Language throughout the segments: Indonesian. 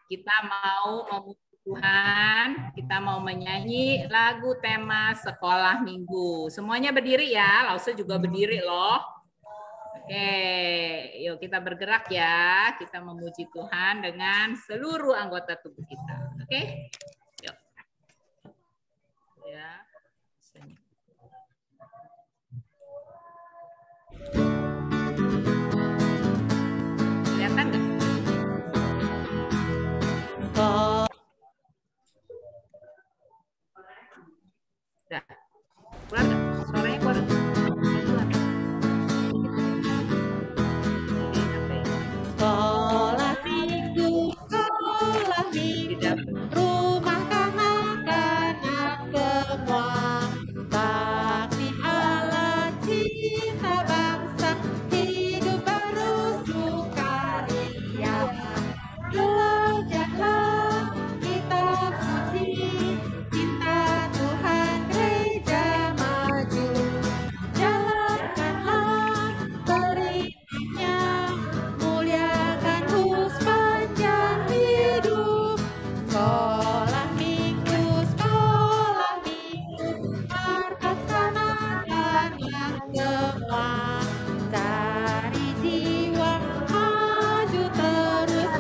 Kita mau memuji Tuhan, kita mau menyanyi lagu tema sekolah minggu. Semuanya berdiri ya, Lause juga berdiri loh. Oke, yuk kita bergerak ya. Kita memuji Tuhan dengan seluruh anggota tubuh kita. Oke, yuk. Ya. Kelihatan nggak? Udah. Keluar nggak? Suaranya keluar nggak? Sekolah minggu, rumah kanak-kanak semua. Bakti Allah cinta bangsa, hidup baru sukaria. Belajarlah kitab suci, cinta Tuhan gereja maju. Jalankanlah perintahnya, muliakan sepanjang hidup. Sekolah minggu, markas kanak-kanak semua. Cari jiwa maju terus,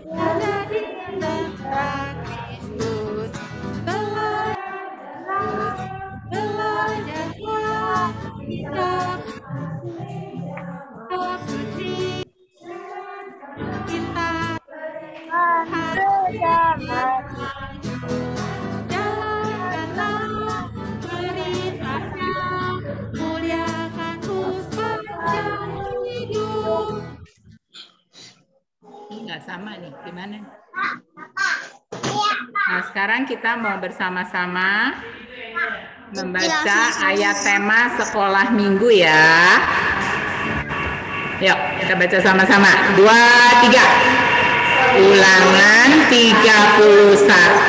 menjadi tentara Kristus. Belajarlah kitab suci, cinta jalankanlah perintahnya, muliakan sepanjang hidup. Ini nggak sama nih, gimana? Nah, sekarang kita mau bersama-sama membaca ayat tema sekolah minggu ya. Yuk, kita baca sama-sama. 2, 3. Ulangan 31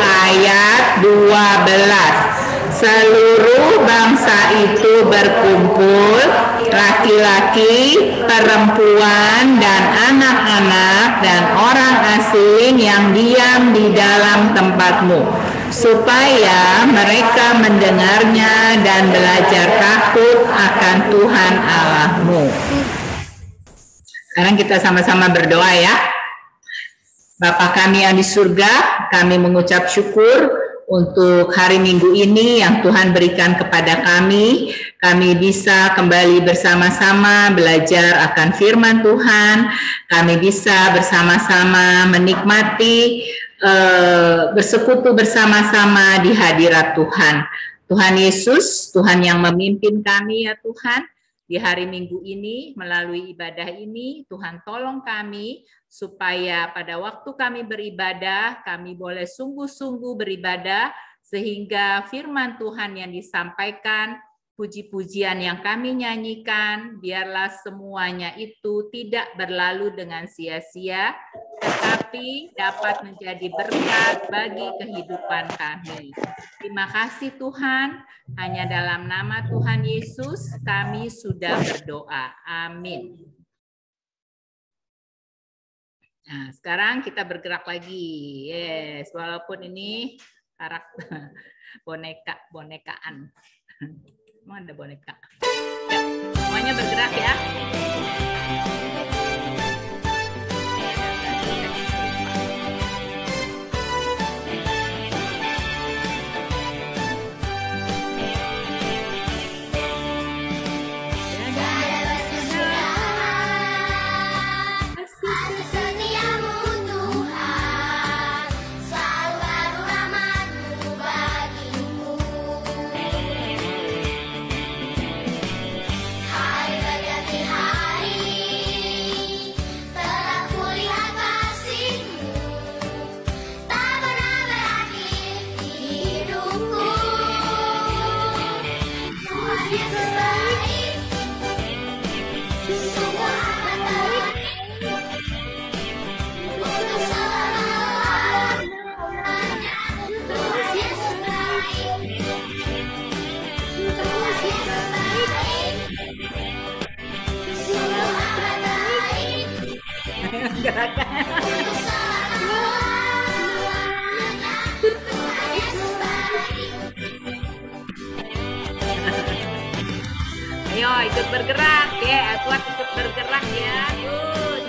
ayat 12. Seluruh bangsa itu berkumpul, laki-laki, perempuan, dan anak-anak, dan orang asing yang diam di dalam tempatmu, supaya mereka mendengarnya dan belajar takut akan Tuhan Allahmu. Sekarang kita sama-sama berdoa ya. Bapa kami yang di surga, kami mengucap syukur untuk hari Minggu ini yang Tuhan berikan kepada kami. Kami bisa kembali bersama-sama belajar akan firman Tuhan. Kami bisa bersama-sama menikmati, bersekutu bersama-sama di hadirat Tuhan. Tuhan Yesus, Tuhan yang memimpin kami ya Tuhan. Di hari Minggu ini, melalui ibadah ini, Tuhan tolong kami supaya pada waktu kami beribadah, kami boleh sungguh-sungguh beribadah, sehingga firman Tuhan yang disampaikan, puji-pujian yang kami nyanyikan, biarlah semuanya itu tidak berlalu dengan sia-sia, tetapi dapat menjadi berkat bagi kehidupan kami. Terima kasih Tuhan, hanya dalam nama Tuhan Yesus kami sudah berdoa. Amin. Nah, sekarang kita bergerak lagi. Yes, walaupun ini karakter bonekaan. Emang ada boneka. Ya, semuanya bergerak ya. Hari bergerak ya, Edward ikut bergerak ya. Yuk.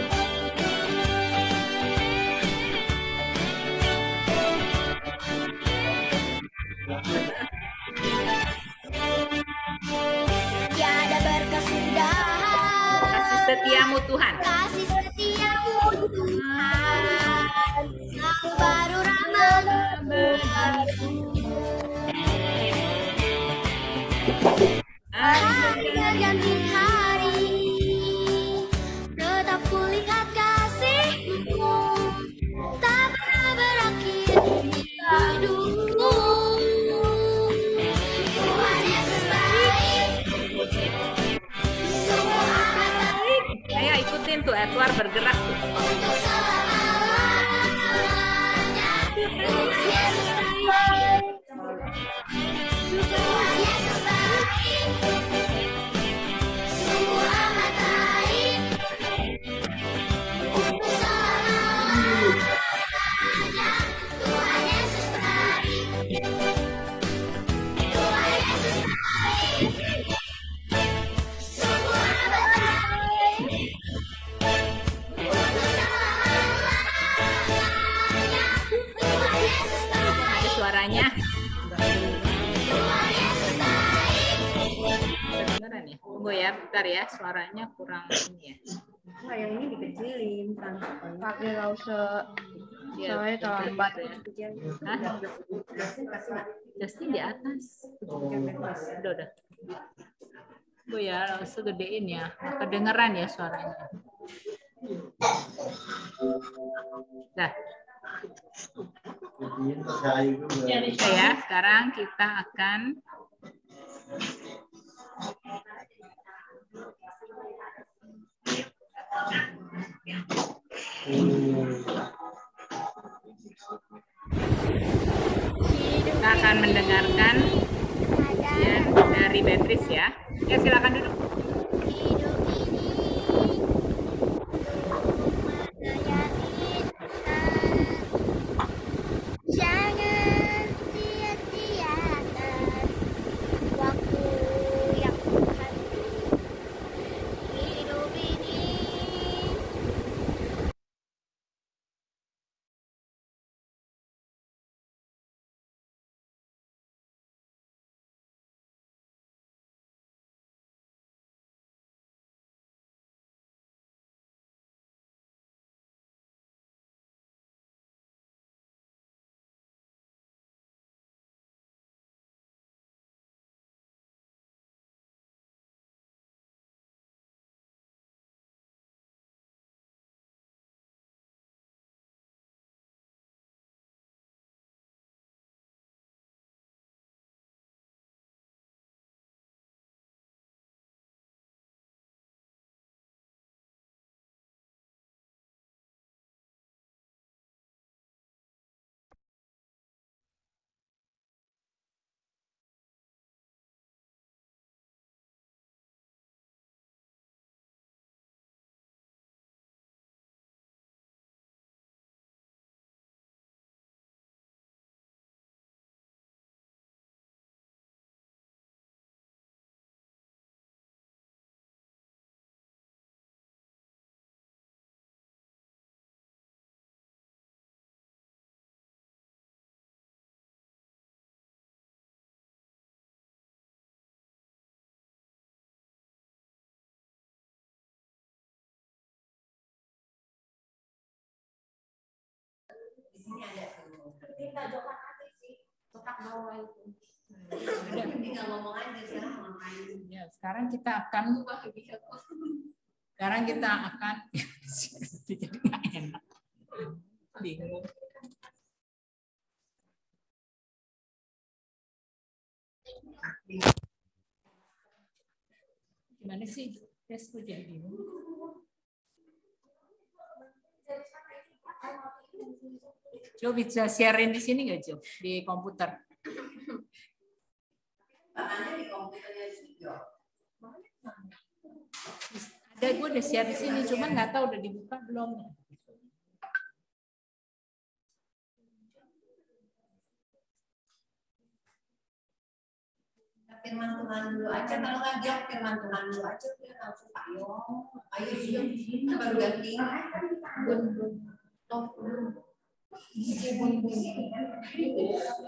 Tiada berkesudahan. Kasih setiamu Tuhan. Kasih setiamu Tuhan. Kau baru ramah bagiku. Hari berganti hari, tetap kulihat kasih-Mu, tak pernah berakhir di hidupku. Tuhan Yesus baik, sungguh amat baik Ayo ikutin tuh Edward bergerak tuh. untuk selamanya. Tuhan Yesus baik, Tuhan Yesus baik, sungguh amat baik untuk selamanya. Tuhan Yesus baik, Tuhan Yesus baik, sungguh amat baik untuk selamanya. Tuhan Yesus baik, Ada suaranya. Tuhan Yesus baik. Kedengeran ya? Tunggu ya, bentar ya. Suaranya kurang ini ya. Wah, yang ini dikecilin kan. Pakai nggak usah. Iya, Soalnya terlambat. ya. Hah? Justin di atas. Udah. Tunggu ya, langsung gedein ya. Nggak kedengeran ya suaranya. Dah. Oke ya, sekarang kita akan mendengarkan ya, dari Beatrice ya. Ya silakan duduk. Hidup ini mengayai Tuhan. Jangan sia-siakan waktu yang Tuhan beri. Hidup ini Ya, sekarang kita akan jadi nggak enak. Bingung. Gimana sih? Tesku jadi bingung. Jo bisa sharein di sini nggak Jo? Di komputer. Ada, gue udah share di sini, cuman nggak tahu udah dibuka belum. Firman Tuhan dulu aja, kalau nggak dia firman Tuhan dulu aja, dia langsung ayo kita baru ganti.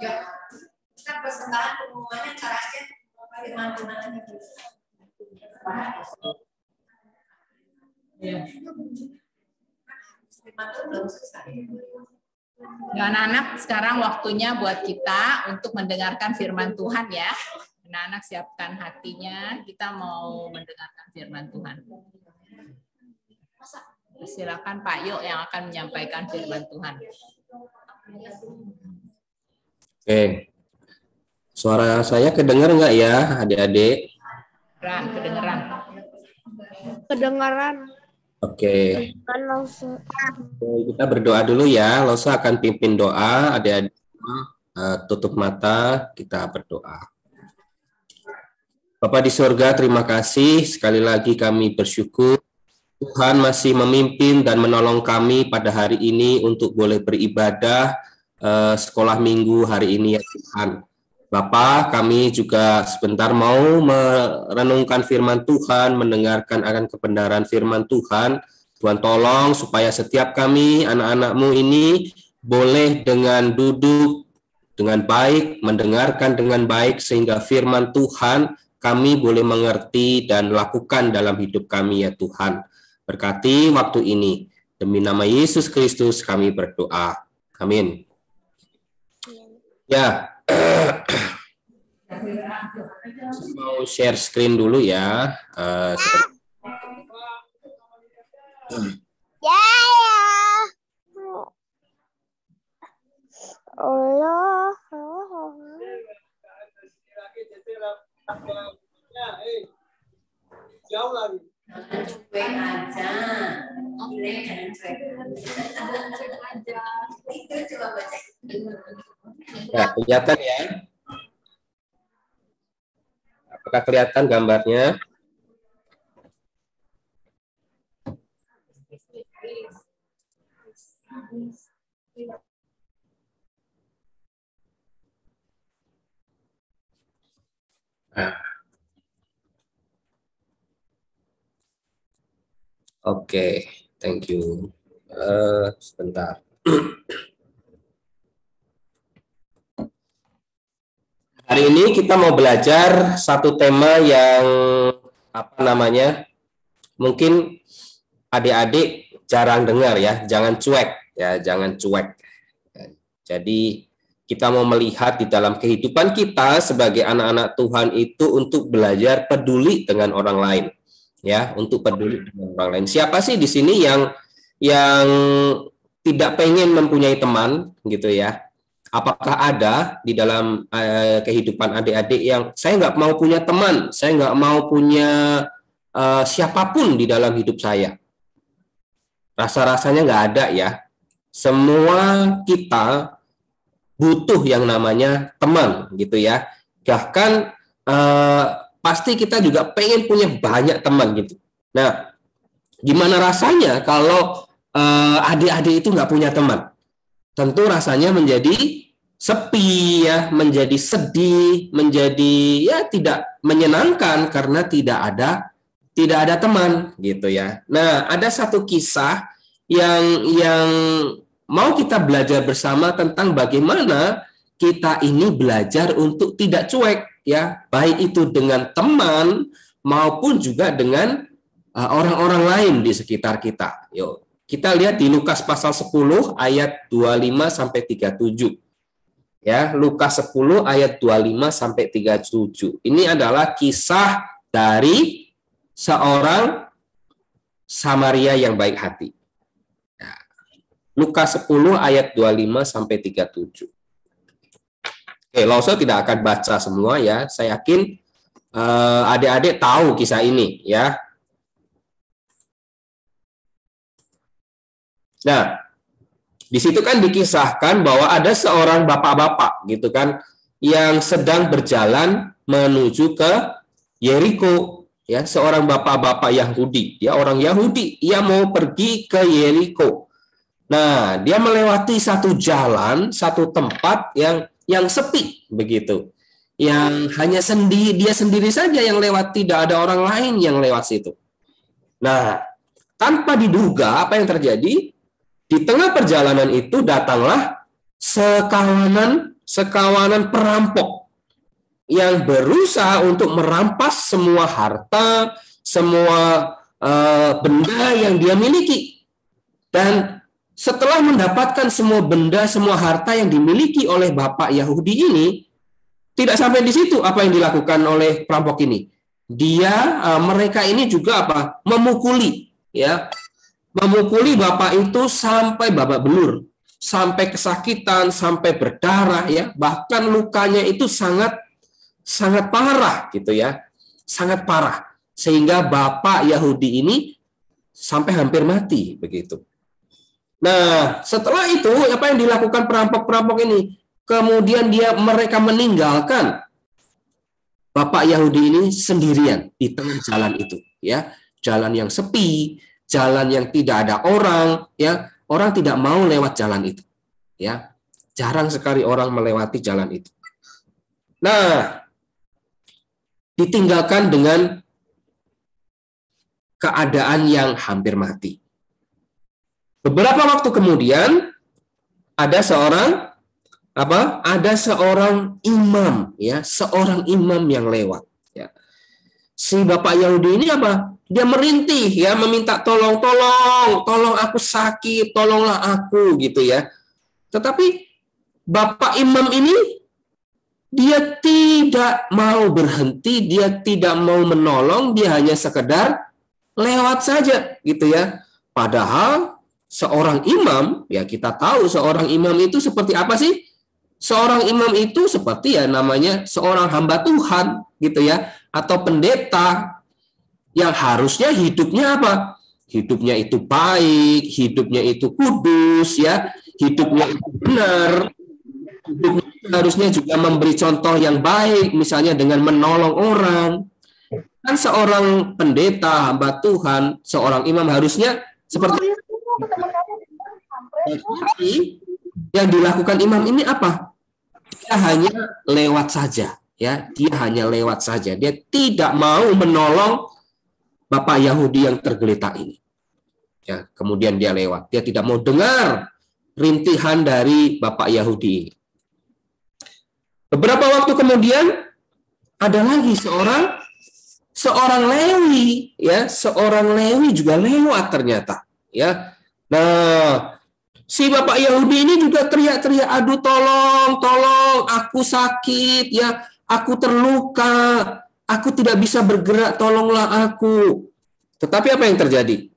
Ya, kita persembahan pengumumannya cara aja firman Tuhan aja. Firman Tuhan belum selesai. Ya, anak-anak, sekarang waktunya buat kita untuk mendengarkan firman Tuhan ya. Anak-anak siapkan hatinya, kita mau mendengarkan firman Tuhan. Silakan Pak Yo yang akan menyampaikan firman Tuhan. Oke. Suara saya kedengar nggak ya, adik-adik? Kedengeran. Kedengaran. Oke. Kan langsung. Kita berdoa dulu ya. Losa akan pimpin doa. Adik-adik tutup mata, kita berdoa. Bapak di surga, terima kasih. Sekali lagi kami bersyukur Tuhan masih memimpin dan menolong kami pada hari ini untuk boleh beribadah sekolah minggu hari ini ya Tuhan. Bapak, kami juga sebentar mau merenungkan firman Tuhan, mendengarkan akan kebenaran firman Tuhan. Tuhan tolong supaya setiap kami, anak-anak-Mu ini, boleh dengan duduk dengan baik, mendengarkan dengan baik, sehingga firman Tuhan kami boleh mengerti dan lakukan dalam hidup kami ya Tuhan. Berkati waktu ini. Demi nama Yesus Kristus kami berdoa. Amin. Ya. Mau share screen dulu ya. Allah. Jauh lagi. Cuek aja. Jangan cuek. Itu coba baca. Ya, kelihatan ya. Apakah kelihatan gambarnya? Oke, thank you. Sebentar. Hari ini kita mau belajar satu tema yang mungkin adik-adik jarang dengar ya, jangan cuek ya, jangan cuek. Jadi kita mau melihat di dalam kehidupan kita sebagai anak-anak Tuhan itu untuk belajar peduli dengan orang lain. Ya, untuk peduli dengan orang lain. Siapa sih di sini yang tidak pengen mempunyai teman gitu ya? Apakah ada di dalam kehidupan adik-adik yang saya nggak mau punya teman, saya nggak mau punya siapapun di dalam hidup saya? Rasa-rasanya nggak ada ya. Semua kita butuh yang namanya teman gitu ya. Bahkan pasti kita juga pengen punya banyak teman gitu. Nah, gimana rasanya kalau adik-adik itu nggak punya teman? Tentu rasanya menjadi sepi ya, menjadi sedih, menjadi ya tidak menyenangkan karena tidak ada teman gitu ya. Nah, ada satu kisah yang mau kita belajar bersama tentang bagaimana kita ini belajar untuk tidak cuek ya, baik itu dengan teman maupun juga dengan orang-orang lain di sekitar kita. Yuk, kita lihat di Lukas pasal 10 ayat 25 sampai 37. Ya, Lukas 10 ayat 25 sampai 37. Ini adalah kisah dari seorang Samaria yang baik hati. Ya, Lukas 10 ayat 25 sampai 37. Oke, Loso tidak akan baca semua ya. Saya yakin adik-adik tahu kisah ini ya. Nah, di situ kan dikisahkan bahwa ada seorang bapak-bapak gitu kan yang sedang berjalan menuju ke Yeriko ya, seorang bapak-bapak Yahudi, dia orang Yahudi, ia mau pergi ke Yeriko. Nah, dia melewati satu jalan, satu tempat yang sepi begitu. yang hanya dia sendiri saja yang lewat, tidak ada orang lain yang lewat situ. Nah, tanpa diduga apa yang terjadi, di tengah perjalanan itu datanglah sekawanan perampok yang berusaha untuk merampas semua harta, semua benda yang dia miliki. Dan setelah mendapatkan semua benda, semua harta yang dimiliki oleh Bapak Yahudi ini, tidak sampai di situ apa yang dilakukan oleh perampok ini. Mereka ini juga memukuli, ya, memukuli Bapak itu sampai babak belur, sampai kesakitan, sampai berdarah, ya, bahkan lukanya itu sangat parah, gitu ya, sangat parah, sehingga Bapak Yahudi ini sampai hampir mati, begitu. Nah, setelah itu apa yang dilakukan perampok-perampok ini? Kemudian mereka meninggalkan Bapak Yahudi ini sendirian di tengah jalan itu, ya. Jalan yang sepi, jalan yang tidak ada orang, ya. Orang tidak mau lewat jalan itu, ya. Jarang sekali orang melewati jalan itu. Nah, ditinggalkan dengan keadaan yang hampir mati. Beberapa waktu kemudian ada seorang imam, ya, seorang imam yang lewat, ya. Si Bapak Yahudi ini dia merintih, ya, meminta tolong aku sakit, tolonglah aku, gitu ya. Tetapi Bapak imam ini dia tidak mau berhenti, dia tidak mau menolong, dia hanya sekedar lewat saja, gitu ya. Padahal seorang imam, ya, kita tahu seorang imam itu seperti apa sih? Seorang imam itu seperti, ya, namanya seorang hamba Tuhan, gitu ya, atau pendeta yang harusnya hidupnya hidupnya itu baik, hidupnya itu kudus, ya, hidupnya itu benar, hidupnya harusnya juga memberi contoh yang baik, misalnya dengan menolong orang. Kan seorang pendeta, hamba Tuhan, seorang imam harusnya seperti itu. Tapi yang dilakukan imam ini apa? Dia hanya lewat saja, ya. Dia hanya lewat saja. Dia tidak mau menolong Bapak Yahudi yang tergeletak ini. Ya, kemudian dia lewat. Dia tidak mau dengar rintihan dari Bapak Yahudi ini. Beberapa waktu kemudian ada lagi seorang Lewi, ya, seorang Lewi juga lewat ternyata, ya. Nah, si Bapak Yahudi ini juga teriak-teriak, aduh tolong, aku sakit, ya, aku terluka, aku tidak bisa bergerak, tolonglah aku. Tetapi apa yang terjadi?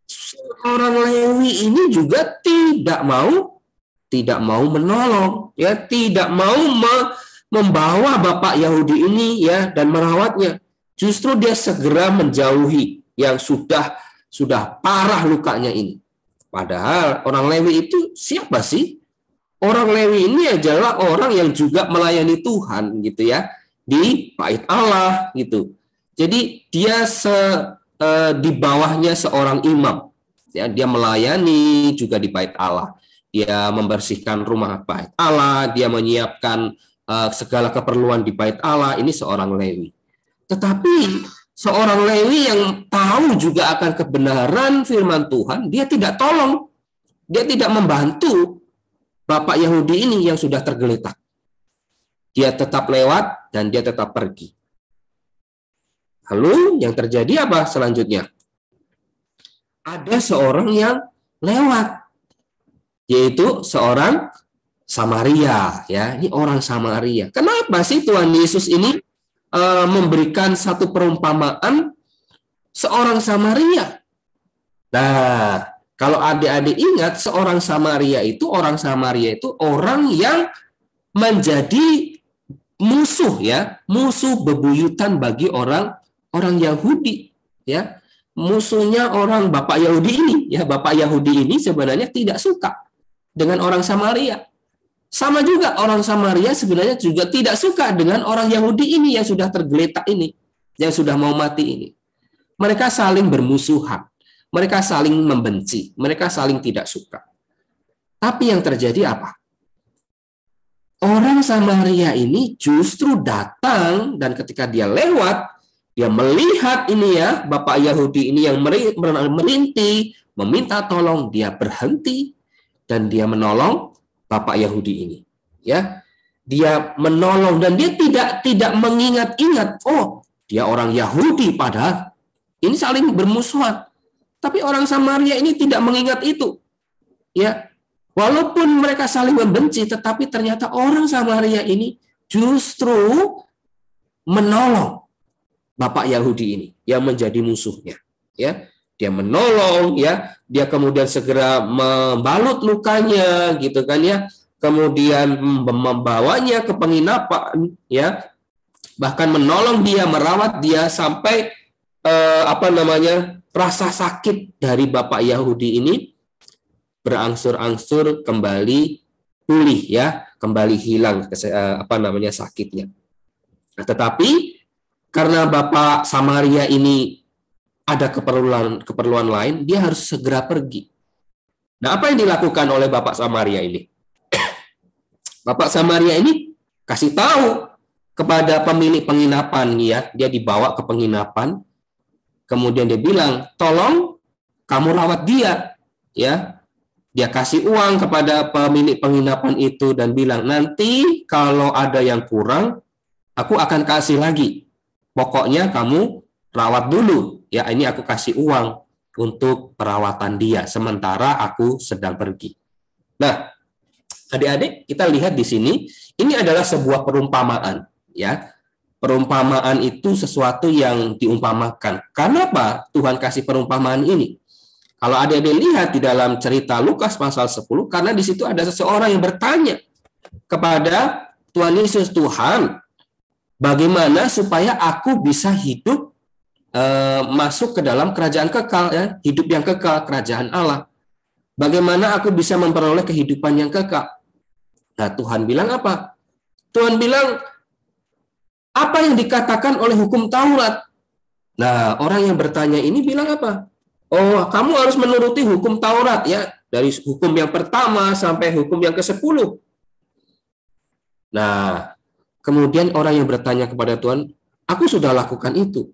Seorang Lewi ini juga tidak mau menolong, ya, tidak mau membawa Bapak Yahudi ini, ya, dan merawatnya. Justru dia segera menjauhi yang sudah parah lukanya ini. Padahal orang Lewi itu siapa sih? Orang Lewi ini adalah orang yang juga melayani Tuhan, gitu ya, di bait Allah, gitu. Jadi dia di bawahnya seorang imam, ya, dia melayani juga di bait Allah. Dia membersihkan rumah bait Allah, dia menyiapkan segala keperluan di bait Allah. Ini seorang Lewi. Tetapi seorang Lewi yang tahu juga akan kebenaran firman Tuhan, dia tidak tolong, dia tidak membantu Bapak Yahudi ini yang sudah tergeletak. Dia tetap lewat dan dia tetap pergi. Lalu yang terjadi apa selanjutnya? Ada seorang yang lewat, yaitu seorang Samaria, ya. Ini orang Samaria. Kenapa sih Tuhan Yesus ini memberikan satu perumpamaan seorang Samaria? Nah, kalau adik-adik ingat, orang Samaria itu orang yang menjadi musuh, ya, musuh bebuyutan bagi orang Yahudi, ya. Musuhnya orang Bapak Yahudi ini, ya. Bapak Yahudi ini sebenarnya tidak suka dengan orang Samaria. Sama juga orang Samaria sebenarnya juga tidak suka dengan orang Yahudi ini yang sudah tergeletak ini, yang sudah mau mati ini. Mereka saling bermusuhan, mereka saling membenci, mereka saling tidak suka. Tapi yang terjadi apa? Orang orang Samaria ini justru datang, dan ketika dia lewat, dia melihat ini ya, Bapak Yahudi ini yang merintih, meminta tolong, dia berhenti dan dia menolong Bapak Yahudi ini. Ya, dia menolong dan dia tidak mengingat-ingat, oh, dia orang Yahudi padahal ini saling bermusuhan. Tapi orang Samaria ini tidak mengingat itu. Ya, walaupun mereka saling membenci, tetapi ternyata orang Samaria ini justru menolong Bapak Yahudi ini yang menjadi musuhnya. Ya, dia menolong, ya, dia kemudian segera membalut lukanya, gitu kan ya, kemudian membawanya ke penginapan, ya, bahkan menolong dia, merawat dia sampai rasa sakit dari Bapak Yahudi ini berangsur-angsur kembali pulih, ya, kembali hilang sakitnya. Nah, tetapi karena Bapak Samaria ini ada keperluan lain, dia harus segera pergi. Nah, apa yang dilakukan oleh Bapak Samaria ini? Bapak Samaria ini kasih tahu kepada pemilik penginapan, ya, dia dibawa ke penginapan, kemudian dia bilang, tolong kamu rawat dia, ya. Dia kasih uang kepada pemilik penginapan itu dan bilang, nanti kalau ada yang kurang, aku akan kasih lagi. Pokoknya kamu rawat dulu. Ya, ini aku kasih uang untuk perawatan dia, sementara aku sedang pergi. Nah, adik-adik, kita lihat di sini, ini adalah sebuah perumpamaan. Ya, perumpamaan itu sesuatu yang diumpamakan. Kenapa Tuhan kasih perumpamaan ini? Kalau adik-adik lihat di dalam cerita Lukas pasal 10, karena di situ ada seseorang yang bertanya kepada Tuhan Yesus, Tuhan, bagaimana supaya aku bisa hidup masuk ke dalam kerajaan kekal, ya, hidup yang kekal, kerajaan Allah. Bagaimana aku bisa memperoleh kehidupan yang kekal? Nah, Tuhan bilang apa? Tuhan bilang, apa yang dikatakan oleh hukum Taurat? Nah, orang yang bertanya ini bilang apa? Oh, kamu harus menuruti hukum Taurat, ya, dari hukum yang pertama sampai hukum yang ke-10. Nah, kemudian orang yang bertanya kepada Tuhan, aku sudah lakukan itu.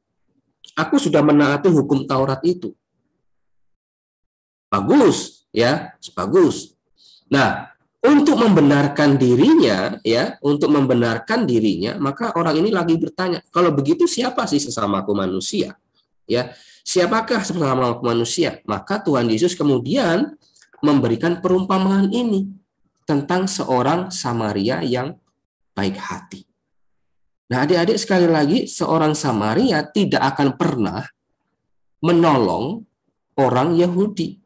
Aku sudah menaati hukum Taurat itu. Bagus, ya, bagus. Nah, untuk membenarkan dirinya, ya, maka orang ini lagi bertanya, kalau begitu siapa sih sesamaku manusia? Ya, siapakah sesama manusia? Maka Tuhan Yesus kemudian memberikan perumpamaan ini tentang seorang Samaria yang baik hati. Nah, adik-adik, sekali lagi, seorang Samaria tidak akan pernah menolong orang Yahudi.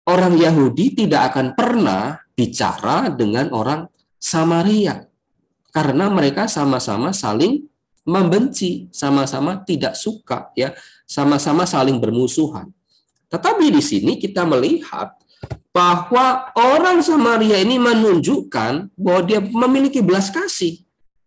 Orang Yahudi tidak akan pernah bicara dengan orang Samaria karena mereka sama-sama saling membenci, sama-sama tidak suka, ya, sama-sama saling bermusuhan. Tetapi di sini kita melihat bahwa orang Samaria ini menunjukkan bahwa dia memiliki belas kasih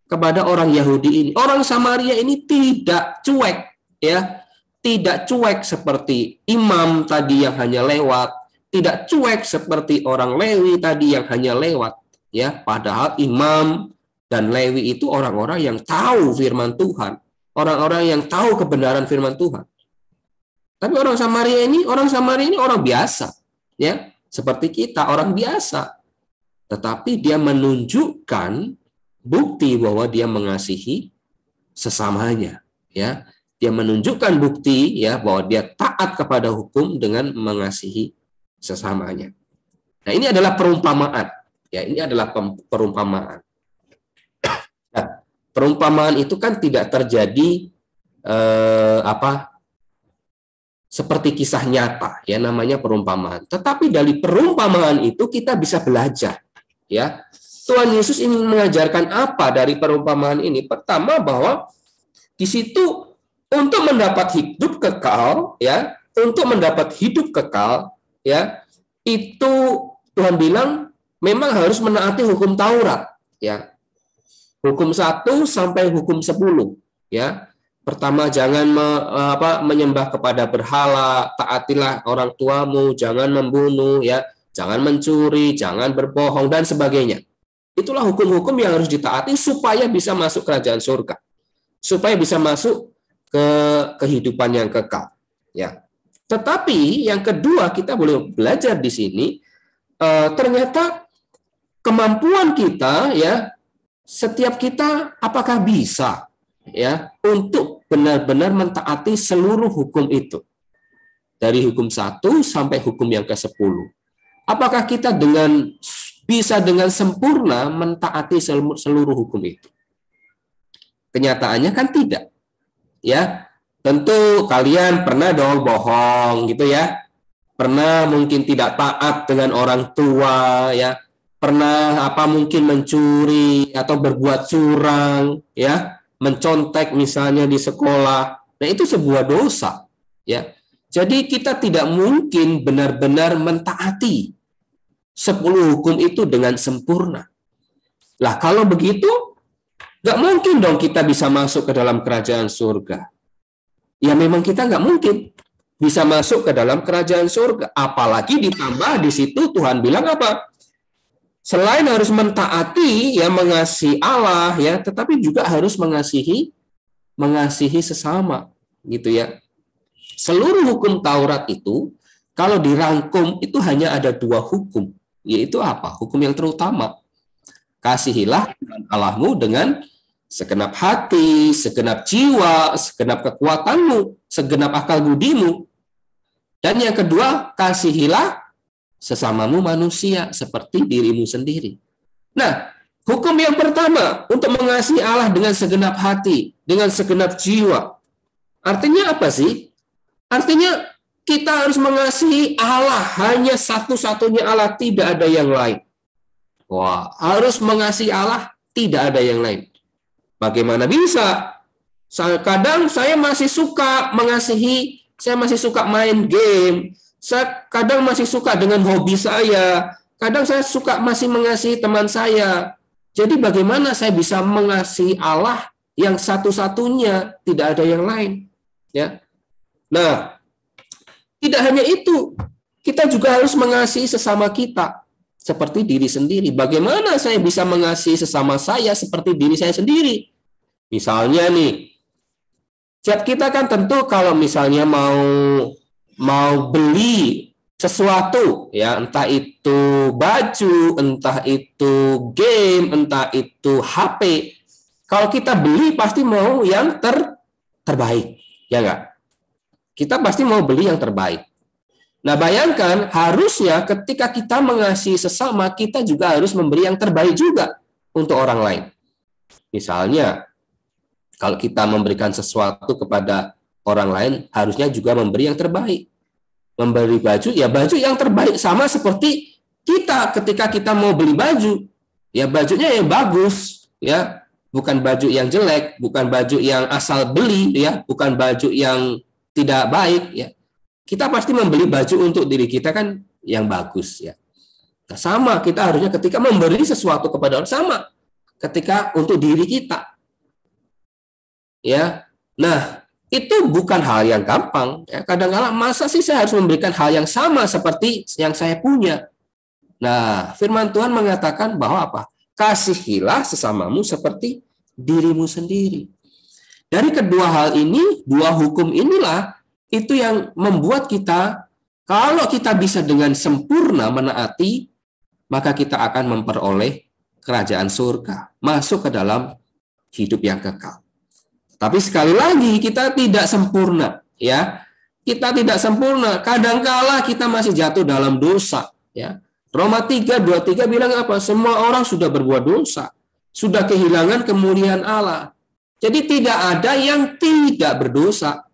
kepada orang Yahudi ini. Orang Samaria ini tidak cuek, ya, tidak cuek seperti imam tadi yang hanya lewat, tidak cuek seperti orang Lewi tadi yang hanya lewat, ya. Padahal imam dan Lewi itu orang-orang yang tahu firman Tuhan, orang-orang yang tahu kebenaran firman Tuhan. Tapi orang Samaria ini orang biasa, ya, seperti kita, orang biasa. Tetapi dia menunjukkan bukti bahwa dia mengasihi sesamanya, ya. Dia menunjukkan bukti, ya, bahwa dia taat kepada hukum dengan mengasihi sesamanya. Nah, ini adalah perumpamaan, ya, ini adalah perumpamaan. Nah, perumpamaan itu kan tidak terjadi seperti kisah nyata, ya, namanya perumpamaan. Tetapi dari perumpamaan itu kita bisa belajar, ya. Tuhan Yesus ingin mengajarkan apa dari perumpamaan ini? Pertama, bahwa di situ untuk mendapat hidup kekal, ya, ya, itu Tuhan bilang memang harus menaati hukum Taurat, ya. Hukum 1 sampai hukum 10, ya. Pertama, jangan menyembah kepada berhala, taatilah orang tuamu, jangan membunuh, ya, jangan mencuri, jangan berbohong dan sebagainya. Itulah hukum-hukum yang harus ditaati supaya bisa masuk kerajaan surga. Supaya bisa masuk ke kehidupan yang kekal. Ya. Tetapi yang kedua kita boleh belajar di sini, ternyata kemampuan kita, ya, setiap kita apakah bisa, ya, untuk benar-benar mentaati seluruh hukum itu. Dari hukum 1 sampai hukum yang ke-10. Apakah kita bisa dengan sempurna mentaati seluruh hukum itu? Kenyataannya kan tidak. Ya, tentu kalian pernah dong bohong gitu ya. Pernah mungkin tidak taat dengan orang tua, ya. Pernah mungkin mencuri atau berbuat curang, ya, mencontek misalnya di sekolah. Nah, itu sebuah dosa, ya. Jadi kita tidak mungkin benar-benar mentaati 10 hukum itu dengan sempurna. Lah kalau begitu, nggak mungkin dong kita bisa masuk ke dalam kerajaan surga. Ya memang kita nggak mungkin bisa masuk ke dalam kerajaan surga. Apalagi ditambah di situ Tuhan bilang apa? Selain harus mentaati, ya, mengasihi Allah, ya, tetapi juga harus mengasihi sesama, gitu ya. Seluruh hukum Taurat itu, kalau dirangkum, itu hanya ada 2 hukum. Yaitu apa? Hukum yang terutama. Kasihilah Tuhan Allahmu dengan segenap hati, segenap jiwa, segenap kekuatanmu, segenap akal budimu. Dan yang kedua, kasihilah sesamamu manusia, seperti dirimu sendiri. Nah, hukum yang pertama, untuk mengasihi Allah dengan segenap hati, dengan segenap jiwa. Artinya apa sih? Artinya kita harus mengasihi Allah, hanya satu-satunya Allah, tidak ada yang lain. Wah, harus mengasihi Allah, tidak ada yang lain. Bagaimana bisa? Kadang saya masih suka mengasihi, saya masih suka main game, saya kadang masih suka dengan hobi saya, kadang saya suka masih mengasihi teman saya. Jadi bagaimana saya bisa mengasihi Allah yang satu-satunya, tidak ada yang lain? Ya. Nah, tidak hanya itu, kita juga harus mengasihi sesama kita seperti diri sendiri. Bagaimana saya bisa mengasihi sesama saya seperti diri saya sendiri? Misalnya nih, setiap kita kan tentu kalau misalnya mau beli sesuatu, ya, entah itu baju, entah itu game, entah itu HP. Kalau kita beli pasti mau yang terbaik, ya enggak? Kita pasti mau beli yang terbaik. Nah, bayangkan harusnya ketika kita mengasihi sesama, kita juga harus memberi yang terbaik juga untuk orang lain. Misalnya, kalau kita memberikan sesuatu kepada orang lain, harusnya juga memberi yang terbaik. Memberi baju, ya baju yang terbaik. Sama seperti kita ketika kita mau beli baju, ya bajunya yang bagus, ya, bukan baju yang jelek, bukan baju yang asal beli, ya, bukan baju yang tidak baik, ya. Kita pasti membeli baju untuk diri kita kan yang bagus, ya. Nah, sama kita harusnya ketika memberi sesuatu kepada orang, sama ketika untuk diri kita, ya. Nah, itu bukan hal yang gampang, ya. Kadang-kadang masa sih saya harus memberikan hal yang sama seperti yang saya punya. Nah, firman Tuhan mengatakan bahwa apa? Kasihilah sesamamu seperti dirimu sendiri. Dari kedua hal ini, 2 hukum inilah itu yang membuat kita, kalau kita bisa dengan sempurna menaati, maka kita akan memperoleh kerajaan surga, masuk ke dalam hidup yang kekal. Tapi sekali lagi kita tidak sempurna, ya. Kita tidak sempurna. Kadangkala kita masih jatuh dalam dosa, ya. Roma 3:23 bilang apa? Semua orang sudah berbuat dosa, sudah kehilangan kemuliaan Allah. Jadi tidak ada yang tidak berdosa,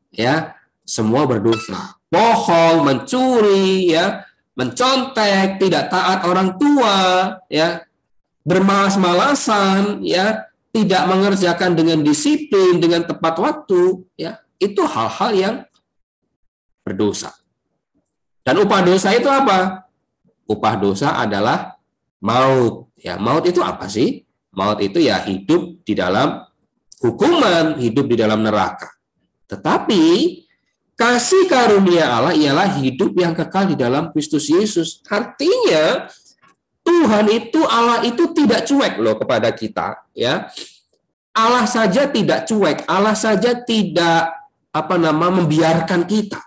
ya, semua berdosa. Bohong, mencuri, ya, mencontek, tidak taat orang tua, ya, bermalas-malasan, ya, tidak mengerjakan dengan disiplin, dengan tepat waktu, ya, itu hal-hal yang berdosa. Dan upah dosa itu apa? Upah dosa adalah maut. Ya, maut itu apa sih? Maut itu ya hidup di dalam hukuman, hidup di dalam neraka. Tetapi kasih karunia Allah ialah hidup yang kekal di dalam Kristus Yesus. Artinya Tuhan Tuhan itu, Allah itu tidak cuek loh kepada kita, ya. Allah saja tidak cuek, Allah saja tidak membiarkan kita.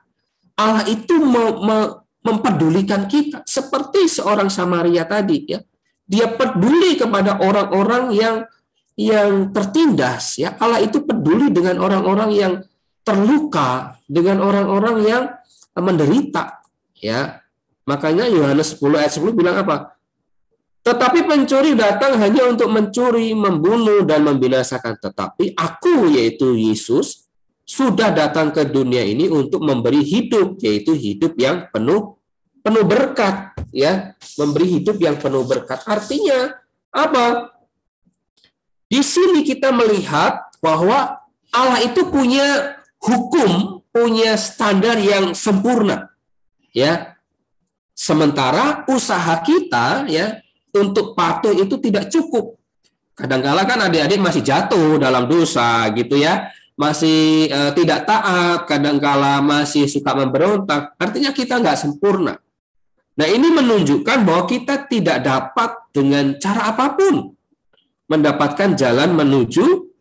Allah itu mempedulikan kita seperti seorang Samaria tadi, ya. Dia peduli kepada orang-orang yang tertindas, ya. Allah itu peduli dengan orang-orang yang terluka, dengan orang-orang yang menderita, ya. Makanya Yohanes 10 ayat 10 bilang apa? Tetapi pencuri datang hanya untuk mencuri, membunuh, dan membinasakan. Tetapi aku, yaitu Yesus, sudah datang ke dunia ini untuk memberi hidup, yaitu hidup yang penuh berkat, ya. Memberi hidup yang penuh berkat. Artinya apa? Di sini kita melihat bahwa Allah itu punya hukum, punya standar yang sempurna, ya. Sementara usaha kita, ya, untuk patuh itu tidak cukup. Kadang-kala kan adik-adik masih jatuh dalam dosa, gitu ya, masih tidak taat, kadang-kala masih suka memberontak. Artinya kita nggak sempurna. Nah, ini menunjukkan bahwa kita tidak dapat dengan cara apapun mendapatkan jalan menuju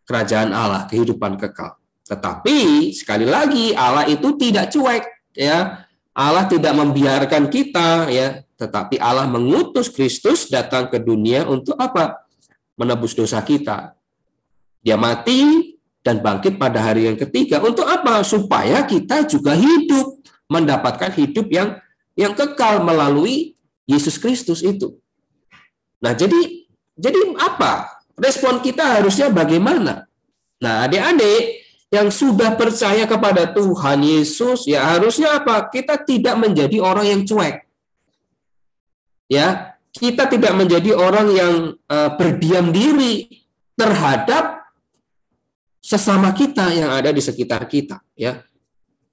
kerajaan Allah, kehidupan kekal. Tetapi sekali lagi Allah itu tidak cuek, ya. Allah tidak membiarkan kita, ya, tetapi Allah mengutus Kristus datang ke dunia untuk apa? Menebus dosa kita. Dia mati dan bangkit pada hari yang ketiga. Untuk apa? Supaya kita juga hidup, mendapatkan hidup yang kekal melalui Yesus Kristus itu. Nah, jadi apa? Respon kita harusnya bagaimana? Nah, adik-adik yang sudah percaya kepada Tuhan Yesus, ya harusnya apa? Kita tidak menjadi orang yang cuek. Ya, kita tidak menjadi orang yang berdiam diri terhadap sesama kita yang ada di sekitar kita, ya.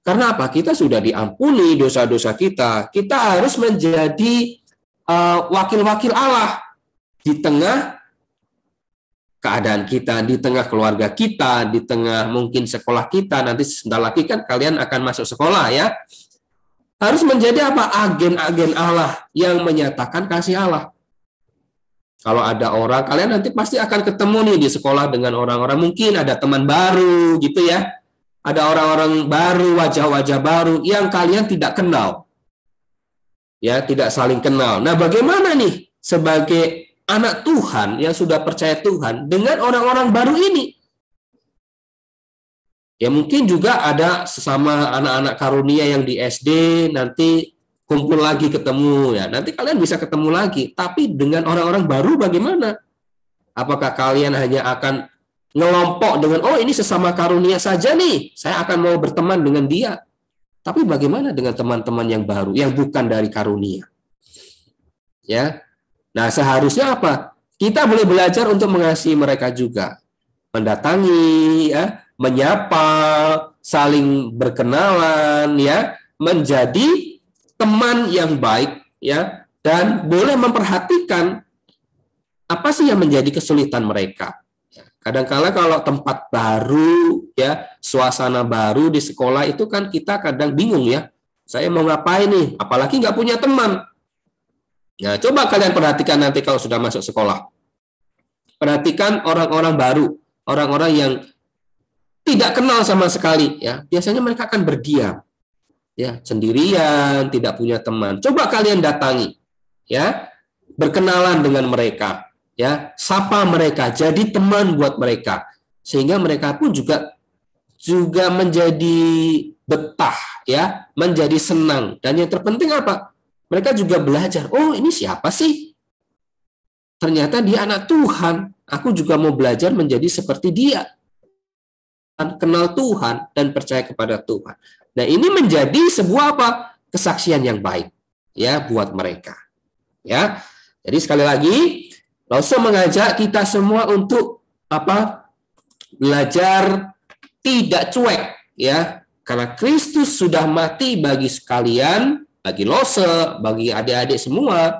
Karena apa? Kita sudah diampuni dosa-dosa kita. Kita harus menjadi wakil-wakil Allah di tengah keadaan kita, di tengah keluarga kita, di tengah mungkin sekolah kita. Nanti sebentar lagi kan kalian akan masuk sekolah, ya. Harus menjadi apa? Agen-agen Allah yang menyatakan kasih Allah. Kalau ada orang, kalian nanti pasti akan ketemu nih di sekolah dengan orang-orang, mungkin ada teman baru gitu ya. Ada orang-orang baru, wajah-wajah baru yang kalian tidak kenal. Ya, tidak saling kenal. Nah, bagaimana nih sebagai anak Tuhan yang sudah percaya Tuhan dengan orang-orang baru ini? Ya, mungkin juga ada sesama anak-anak karunia yang di SD nanti kumpul lagi ketemu, ya. Nanti kalian bisa ketemu lagi. Tapi dengan orang-orang baru bagaimana? Apakah kalian hanya akan ngelompok dengan, oh ini sesama karunia saja nih, saya akan mau berteman dengan dia. Tapi bagaimana dengan teman-teman yang baru, yang bukan dari karunia? Ya. Nah, seharusnya apa? Kita boleh belajar untuk mengasihi mereka juga. Mendatangi, ya, menyapa, saling berkenalan, ya, menjadi teman yang baik, ya, dan boleh memperhatikan apa sih yang menjadi kesulitan mereka. Kadang-kala kalau tempat baru, ya, suasana baru di sekolah itu kan kita kadang bingung, ya. Saya mau ngapain nih? Apalagi nggak punya teman. Nah, coba kalian perhatikan nanti kalau sudah masuk sekolah. Perhatikan orang-orang baru, orang-orang yang tidak kenal sama sekali, ya. Biasanya mereka akan berdiam. Ya, sendirian, tidak punya teman. Coba kalian datangi, ya, berkenalan dengan mereka, ya, sapa mereka, jadi teman buat mereka, sehingga mereka pun juga menjadi betah, ya, menjadi senang. Dan yang terpenting apa? Mereka juga belajar. Oh, ini siapa sih? Ternyata dia anak Tuhan. Aku juga mau belajar menjadi seperti dia. Kenal Tuhan dan percaya kepada Tuhan. Nah, ini menjadi sebuah apa? Kesaksian yang baik, ya, buat mereka. Ya. Jadi sekali lagi, Rasul mengajak kita semua untuk apa? Belajar tidak cuek, ya. Karena Kristus sudah mati bagi sekalian, bagi Lose, bagi adik-adik semua,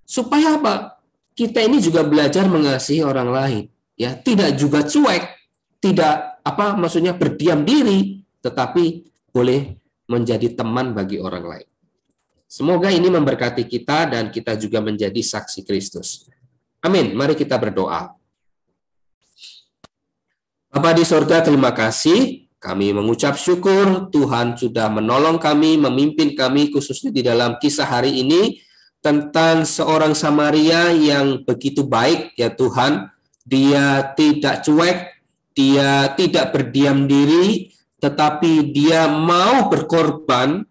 supaya apa? Kita ini juga belajar mengasihi orang lain, ya. Tidak juga cuek, tidak maksudnya berdiam diri, tetapi boleh menjadi teman bagi orang lain. Semoga ini memberkati kita dan kita juga menjadi saksi Kristus. Amin. Mari kita berdoa. Bapa di sorga, terima kasih. Kami mengucap syukur Tuhan sudah menolong kami, memimpin kami khususnya di dalam kisah hari ini tentang seorang Samaria yang begitu baik ya Tuhan. Dia tidak cuek, dia tidak berdiam diri, tetapi dia mau berkorban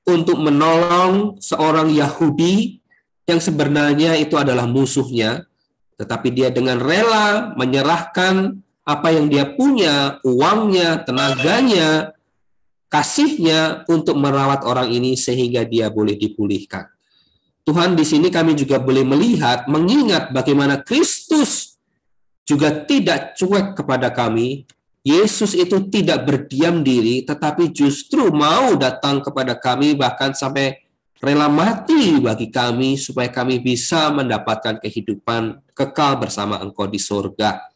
untuk menolong seorang Yahudi yang sebenarnya itu adalah musuhnya, tetapi dia dengan rela menyerahkan apa yang dia punya, uangnya, tenaganya, kasihnya untuk merawat orang ini sehingga dia boleh dipulihkan. Tuhan, di sini kami juga boleh melihat, mengingat bagaimana Kristus juga tidak cuek kepada kami. Yesus itu tidak berdiam diri, tetapi justru mau datang kepada kami, bahkan sampai rela mati bagi kami, supaya kami bisa mendapatkan kehidupan kekal bersama Engkau di surga.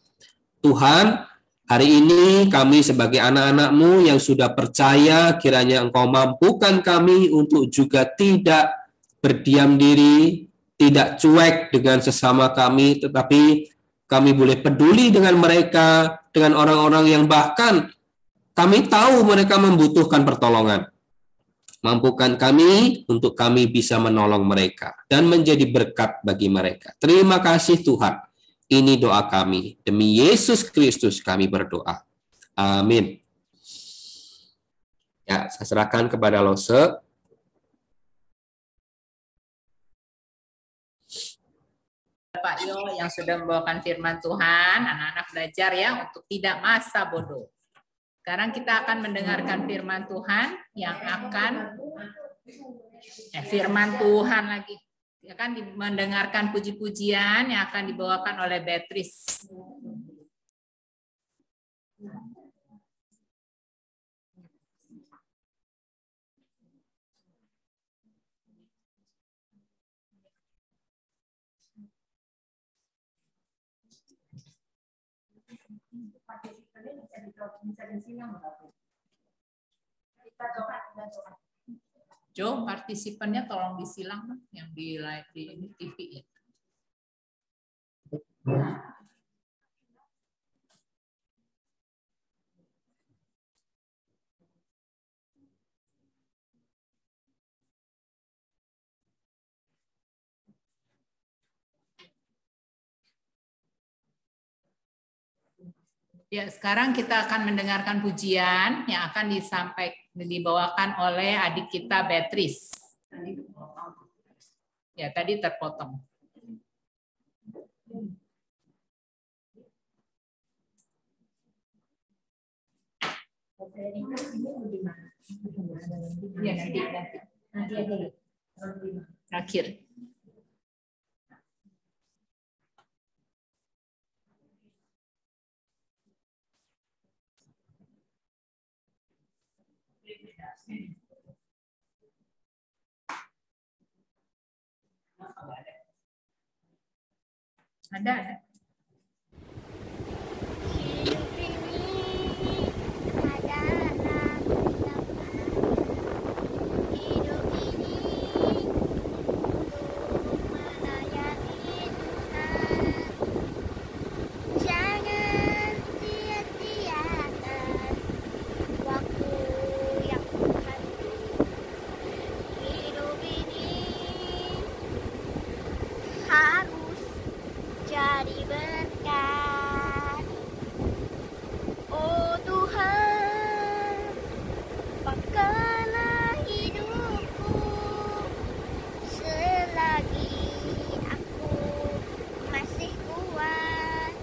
Tuhan, hari ini kami sebagai anak-anak-Mu yang sudah percaya, kiranya Engkau mampukan kami untuk juga tidak berdiam diri, tidak cuek dengan sesama kami, tetapi kami boleh peduli dengan mereka, dengan orang-orang yang bahkan kami tahu mereka membutuhkan pertolongan. Mampukan kami untuk kami bisa menolong mereka dan menjadi berkat bagi mereka. Terima kasih Tuhan. Ini doa kami. Demi Yesus Kristus kami berdoa. Amin. Ya, saya serahkan kepada Lose. Pak Yo yang sudah membawakan firman Tuhan, anak-anak belajar ya untuk tidak masa bodoh. Sekarang kita akan mendengarkan firman Tuhan yang akan firman Tuhan lagi. Akan mendengarkan puji-pujian yang akan dibawakan oleh Beatrice. Jo, partisipannya tolong disilang yang di live di ini TV ya. Ya, sekarang kita akan mendengarkan pujian yang akan dibawakan oleh adik kita Beatrice. Ya, tadi terpotong. Ya, nanti. Terakhir. Ada. Hidup ini adalah bersama. Hidup ini untuk melayani Tuhan. Jangan sia-siakan waktu yang Tuhan beri. Hidup ini harus jadi berkat. Oh Tuhan, pakailah hidupku selagi aku masih kuat.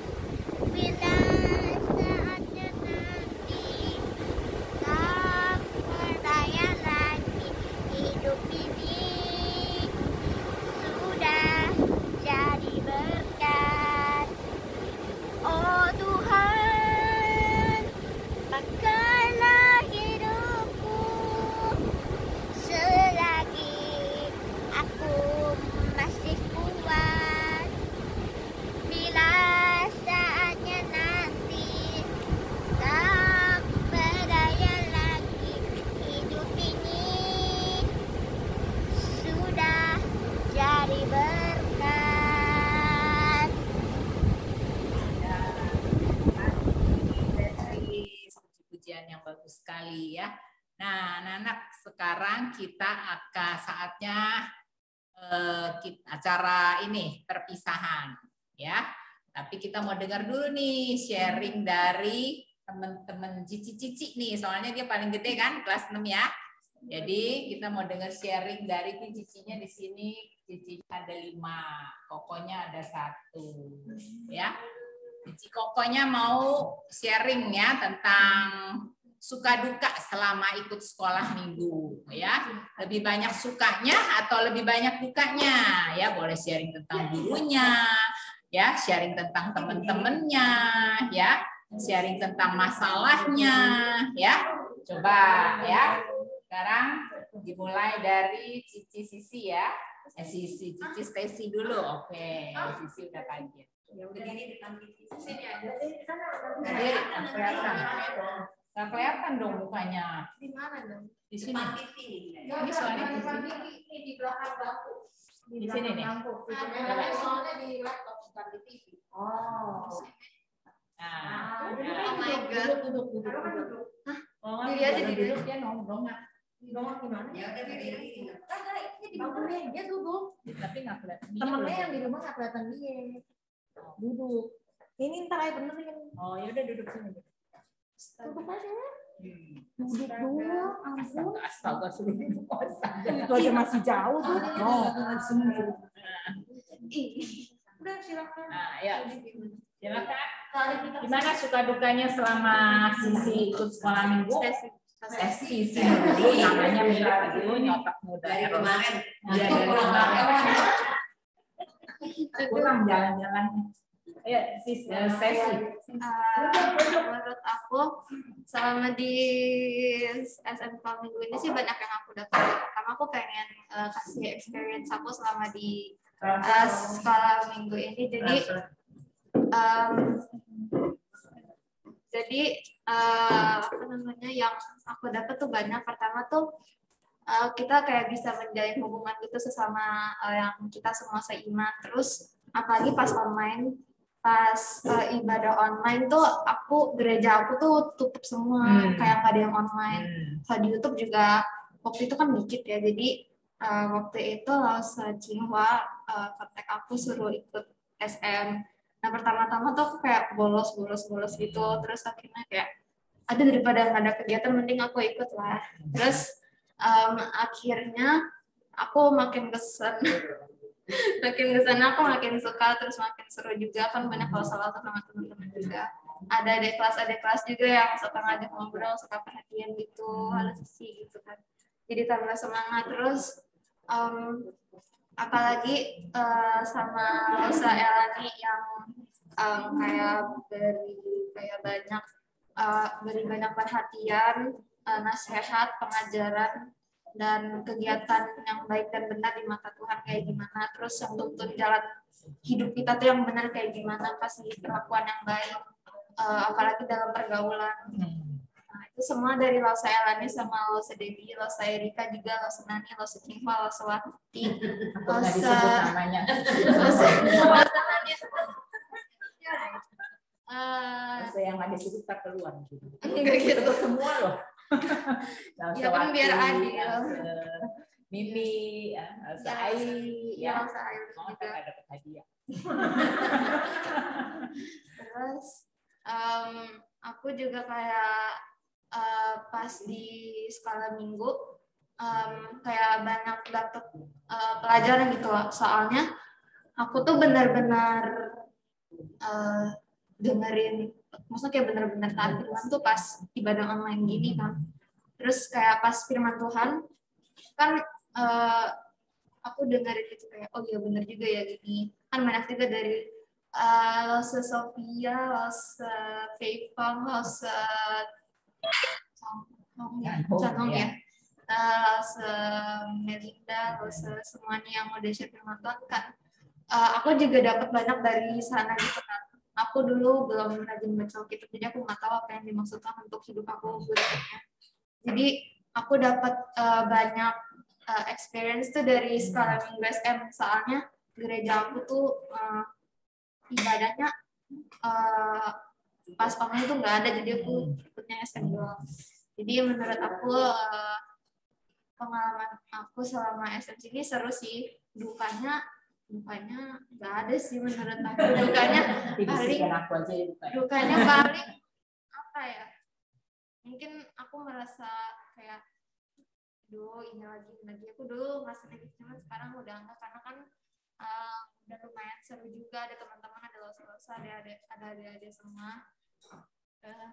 Bila saatnya nanti tak berdaya lagi, hidup ini sudah jadi bagus sekali ya. Nah, anak-anak, sekarang kita akan saatnya acara ini perpisahan ya. Tapi kita mau dengar dulu nih sharing dari teman-teman cici-cici nih. Soalnya dia paling gede kan, kelas 6 ya. Jadi kita mau dengar sharing dari cicinya di sini. Cicinya ada 5, kokonya ada 1 ya. Cici kokonya mau sharing ya tentang suka duka selama ikut sekolah minggu ya. Lebih banyak sukanya atau lebih banyak dukanya ya. Boleh sharing tentang gurunya ya, sharing tentang teman-temannya ya, sharing tentang masalahnya ya. Coba ya. Sekarang dimulai dari Cici Sisi ya. Cici Stacy dulu. Oke, Sisi udah pagi. Ya udah ini ditampil di sini aja. Berdiri, nggak kelihatan. Nggak kelihatan dong mukanya. Di mana dong? Di sini. Depan TV. Ini soalnya di sini. Ini di belakang bangku. Di sini nih. Ada soalnya di laptop bukan di TV. Oh. Nah, Oh my God. duduk. Hah? Oh, Diri aja, diri. dia nongkrong. Dongak gimana? Ya udah diri. Kagak, ini di bangku dia duduk. Tapi nggak kelihatan. Temennya yang di rumah nggak kelihatan dia. Duduk. Ini ntar aja benerin. Oh, ya udah duduk sini. Duduk aja. Duduk dulu, ampun. Astaga, suruh duduk. Itu aja masih jauh tuh. Udah silakan. Nah, ya. Silakan. Gimana suka dukanya selama Sisi ikut sekolah minggu? Sisi dulu, namanya Mila dulu, nyotak muda. Dari kemarin. Iya, dari kemarin. Kurang jalan-jalannya. Ayo, Sisi. Menurut aku selama di SMK minggu ini sih banyak yang aku dapat. Pertama aku pengen kasih experience aku selama di sekolah minggu ini. Jadi apa namanya yang aku dapat tuh banyak. Pertama tuh kita kayak bisa menjalin hubungan gitu sesama yang kita semua seiman. Terus apalagi pas online, pas ibadah online tuh gereja aku tuh tutup semua, kayak nggak ada yang online. Kalau di YouTube juga waktu itu kan dikit ya, jadi waktu itu Lause Cihua kontak aku suruh ikut SM. Nah pertama-tama tuh aku kayak bolos gitu, terus akhirnya kayak ada daripada nggak ada kegiatan mending aku ikut lah. Terus akhirnya aku makin kesana aku makin suka, terus makin seru juga kan, banyak kalau salah sama teman-teman juga. Ada adik kelas juga yang suka ngajak ngobrol, suka perhatian gitu, ada sisi gitu kan. Jadi tambah semangat. Terus apalagi sama Rosa Elani yang beri banyak perhatian, nasihat, pengajaran, dan kegiatan yang baik dan benar di mata Tuhan kayak gimana. Terus yang tuntun jalan hidup kita tuh yang benar kayak gimana, kasih perlakuan yang baik, apalagi dalam pergaulan. Nah, itu semua dari Lause Elani sama Lause Dewi, Lause Erika juga, Lause Nani, Lause Cihwa, Lause Wati, Lause Nani. Yang ada situ tak keluar gitu. Enggak gitu. Semua loh. Ya kan biar adil. Mimi, Lause Ai, ya Lause Ai juga dapat hadiah. Terus aku juga kayak pas di sekolah minggu kayak banyak dapet pelajaran gitu loh. Soalnya aku tuh benar-benar dengerin, maksudnya kayak benar-benar taat firman tuh pas ibadah online gini kan. Terus kayak pas firman Tuhan kan aku dengerin itu kayak oh iya benar juga ya gini. Kan banyak juga dari Lause Sophia, Lause Faithful, Lause Cantong ya. Lause Melinda, Lause semuanya yang udah share firman Tuhan kan. Aku juga dapat banyak dari sana gitu kan. Aku dulu belum rajin baca Alkitab, jadi aku nggak tahu apa yang dimaksudkan untuk hidup aku berikutnya. Jadi aku dapat banyak experience tuh dari sekolah minggu SM, soalnya gereja aku tuh ibadahnya pas online tuh nggak ada, jadi aku ikutnya SM doang. Jadi menurut aku pengalaman aku selama SMC ini seru sih. Dukanya nggak ada sih menurut aku. Dukanya paling apa ya? Mungkin aku merasa kayak ini lagi aku dulu merasa negatif, cuman sekarang udah enggak, karena kan udah lumayan seru juga, ada teman-teman, ada lusa-lusa, ada adik-adik semua.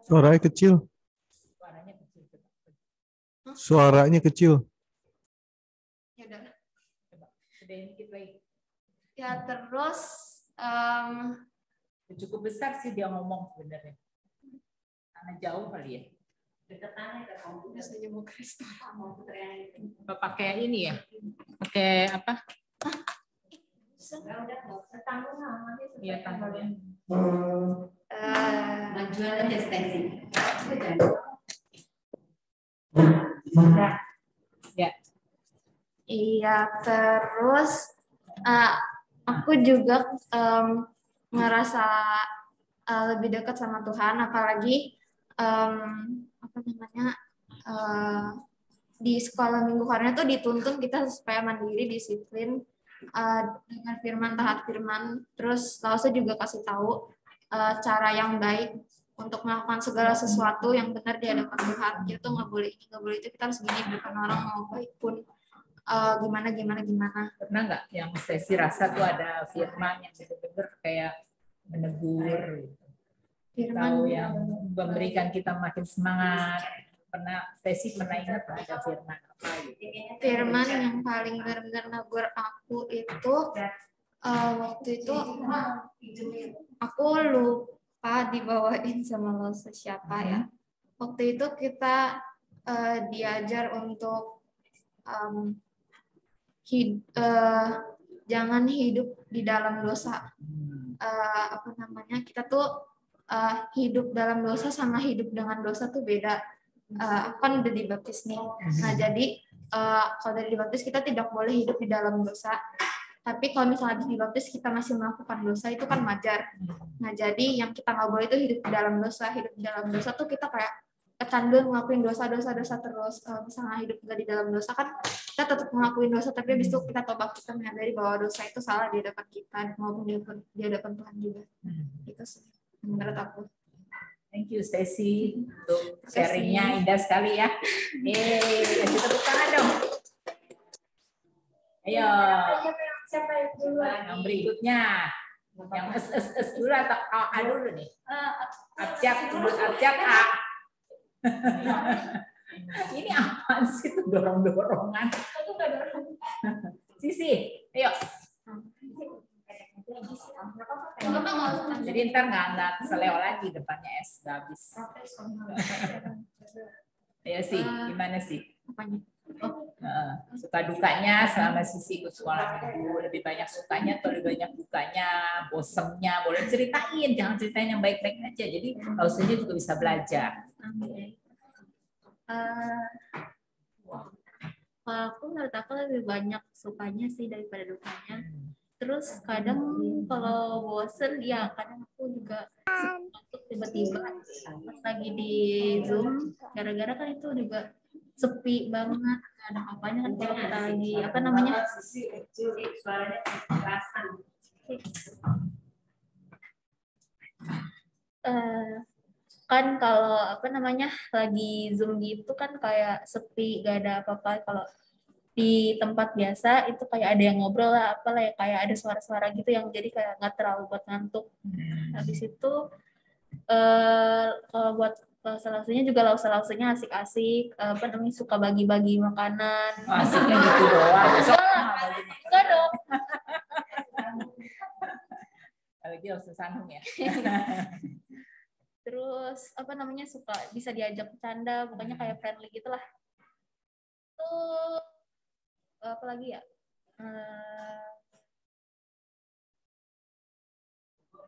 Suaranya kecil. Suaranya kecil. Ya udah. Gedein dikit lagi. Ya terus Cukup besar sih dia ngomong sebenarnya. Karena jauh kali ya. Deketannya ke komputer. biasanya mau kristal. Pakai ini ya? Pakai apa? Iya, tanggalnya. Majuan aja Stacy. Ya. Iya, terus aku juga ngerasa lebih dekat sama Tuhan, apalagi apa namanya di sekolah minggu karena tuh dituntun kita supaya mandiri, disiplin, dengan firman, taat firman. Terus Lause juga kasih tahu cara yang baik untuk melakukan segala sesuatu yang benar di hadapan Tuhan. Itu nggak boleh ini, nggak boleh itu, kita harus gini, bukan orang mau baik pun gimana. Pernah nggak yang Stacy rasa tuh ada firman yang benar-benar kayak menegur, tahu yang memberikan kita makin semangat? Stacy pernah ingat ada firman apa gitu? Firman yang paling benar-benar negur aku itu waktu itu aku lupa dibawain sama Lause siapa ya. Waktu itu kita diajar untuk jangan hidup di dalam dosa. Apa namanya, kita tuh hidup dalam dosa sama hidup dengan dosa tuh beda. Kan udah dibaptis nih. Nah jadi kalau dari dibaptis kita tidak boleh hidup di dalam dosa. Tapi kalau misalnya habis dibaptis kita masih melakukan dosa, itu kan wajar. Nah jadi yang kita nggak boleh itu hidup di dalam dosa. Hidup di dalam dosa tuh kita kayak kecanduan ngelakuin dosa terus. Misalnya hidup nggak di dalam dosa kan kita tetap ngelakuin dosa, tapi habis itu kita tobat, kita menyadari bahwa dosa itu salah di hadapan kita maupun di hadapan Tuhan juga. Itu sih menurut aku. Thank you Stacy untuk sharingnya, indah sekali ya. Kasih tepuk tangan dong. Ayo. Siapa yang duluan? Yang berikutnya. Yang es dulu atau A dulu nih? Abjad A. Ini apaan sih tuh dorong-dorongan? Sisi, ayo. Jadi ntar nggak keseleo lagi depannya es udah habis. Ya sih, gimana sih? Suka dukanya selama Sisi ikut sekolah minggu, lebih banyak sukanya atau lebih banyak dukanya, bosemnya, boleh ceritain, jangan ceritain yang baik-baik aja. Jadi Lausenya juga bisa belajar. Kalau aku menurut aku lebih banyak sukanya sih daripada dukanya. Terus kadang kalau bosen ya kadang aku juga suka tiba-tiba pas lagi di Zoom, gara-gara kan itu juga sepi banget, nggak ada apanya kan kalau kita lagi apa namanya kan kalau apa namanya lagi Zoom gitu kan kayak sepi, gak ada apa-apa. Kalau di tempat biasa itu kayak ada yang ngobrol lah, apalah ya, kayak ada suara-suara gitu yang jadi kayak nggak terlalu buat ngantuk. Habis itu kalau buat lause-lausenya juga lause-lausenya asik-asik, apa namanya suka bagi-bagi makanan. Asiknya gitu doang. Enggak dong. Kalau dia harus sambung ya. Terus apa namanya suka bisa diajak bercanda, pokoknya kayak friendly gitulah. Tuh apa lagi ya?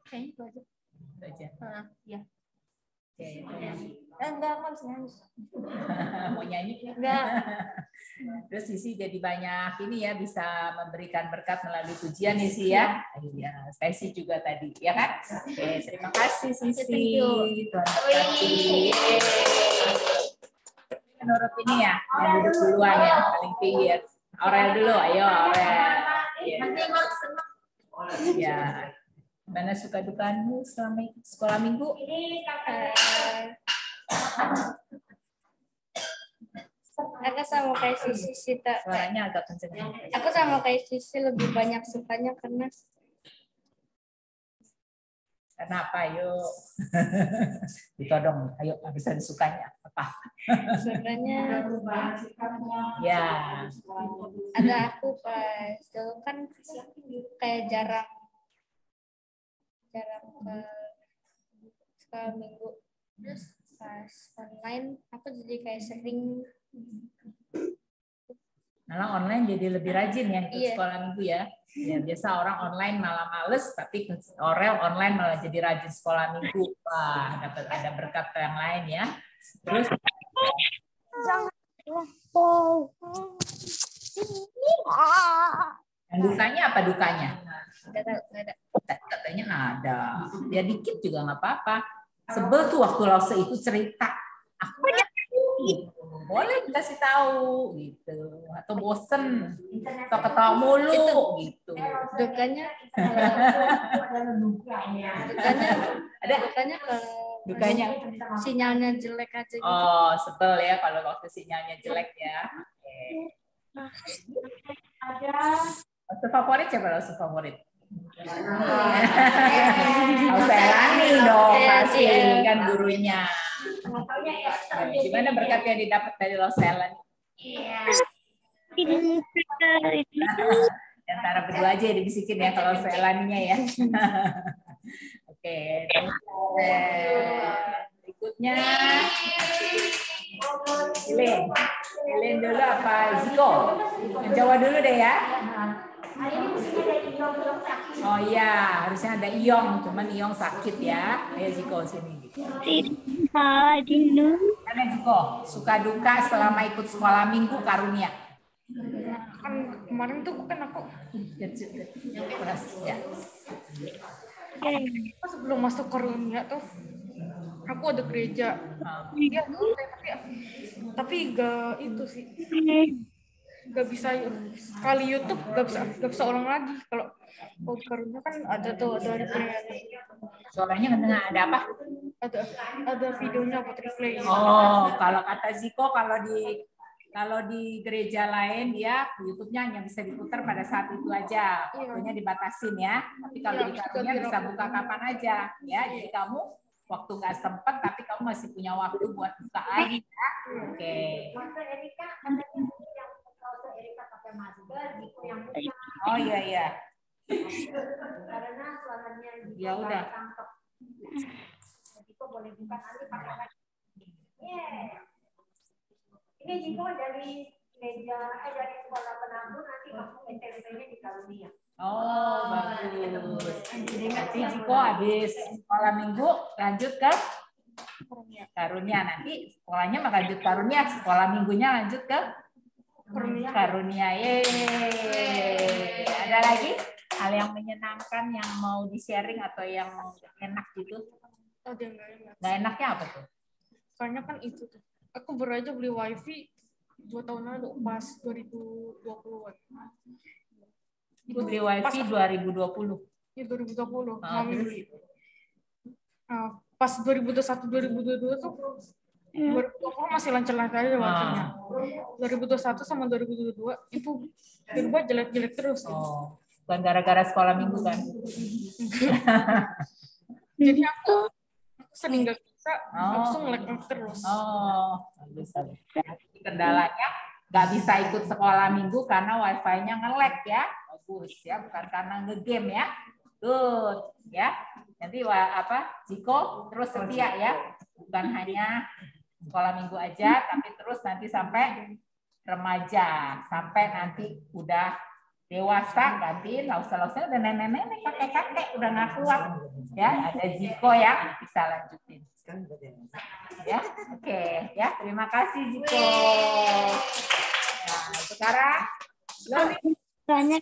Kayaknya itu aja. Itu aja. Ya. Enggak bisa nyanyi. Mau nyanyi ya? Enggak. Terus Sisi jadi banyak ini ya, bisa memberikan berkat melalui pujian nih sih ya. Iya, Stacy juga tadi ya kan? Oke, terima kasih Sisi. Tuhan berkati. menurut ini ya, yang duduk duluan ya, paling pinggir. Aurel dulu, ayo Aurel. Ya. Gimana suka dukamu selama ikut sekolah minggu? Aku sama kayak Sisi Suaranya agak kenceng. Aku sama kayak Sisi lebih banyak sukanya karena Kenapa? Yuk. Ditodong. Ayo, habisan sukanya. Apa? sukanya Ya. ada aku pas dulu kan kayak jarang ke sekolah minggu, terus pas online aku jadi kayak sering. Malah online jadi lebih rajin ya ikut Iya. sekolah minggu ya. Ya, biasa orang online malah males, tapi Aurel online malah jadi rajin sekolah minggu. Wah, dapat ada berkat yang lain ya. Terus yang dukanya apa dukanya? Nggak ada. Katanya ada. Ya dikit juga nggak apa-apa. Sebel tuh waktu Lause itu cerita. Aku gitu. Boleh dikasih tahu gitu. Atau bosen atau ketawa mulu gitu. Dukanya Dukanya sinyalnya jelek aja gitu. oh sebel ya kalau waktu sinyalnya jelek ya. Lause favorit siapa Lause favorit? Lause Elani dong pasti kan gurunya. Gimana berkat yang didapat dari Lause Elani? Antara berdua aja dibisikin ya kalau Lause Elaninya ya. Oke, berikutnya Ilin dulu apa Ziko? Yang Jawa dulu deh ya. Oh iya, harusnya ada Iyong, cuman Iyong sakit ya. Ayo Ziko sini. Mana Ziko? Suka duka selama ikut sekolah minggu karunia? Kan kemarin tuh kan aku Ya. sebelum masuk karunia tuh aku ada gereja. Iya, tapi gak itu sih. Gak bisa sekali YouTube gak bisa ulang lagi. Kalau karunia kan ada tuh ada replaynya. Suaranya nggak ada apa? Ada videonya buat replay. Oh, kalau kata Ziko kalau di gereja lain dia YouTube-nya hanya bisa diputar pada saat itu aja, waktunya dibatasin ya. Tapi kalau di karunia bisa buka kapan aja ya. Jadi kamu waktu nggak sempet tapi kamu masih punya waktu buat buka lagi ya. Oke. Oh iya iya. Ya udah. Ini Jiko dari gereja dari sekolah penabur nanti masuk SMP-nya di Karunia. Oh bagus. Jadi nanti Jiko habis sekolah minggu lanjut ke karunia, nanti sekolahnya mah lanjut karunia, sekolah minggunya lanjut ke karunia. Yeay. Ada lagi hal yang menyenangkan yang mau di-sharing atau yang enak gitu? Ada nggak enak? Nggak enaknya apa tuh? Karena kan itu tuh. Aku baru aja beli wifi 2 tahun lalu pas 2020-an. Itu beli wifi 2020. Ya 2020. Oh, Mami beli. Nah, pas 2021 2022 tuh 2020 masih lancar-lancar aja wifi-nya. 2021 sama 2022 itu berubah jelek-jelek terus. Oh, bukan gara-gara sekolah minggu kan? Jadi aku sering nggak bisa langsung nge-lag terus. Oh, bagus. Kendalanya nggak bisa ikut sekolah minggu karena wifi-nya nge-lag ya. Bagus ya, bukan karena nge-game ya. Good ya. Nanti Jiko terus setia ya. Bukan hanya sekolah minggu aja, tapi terus nanti sampai remaja, sampai nanti udah dewasa ganti Lause udah nenek-nenek, kakek-kakek udah nggak kuat ya. Ada Jiko ya bisa lanjutin ya. Oke ya, terima kasih Jiko. Nah, sekarang Banyak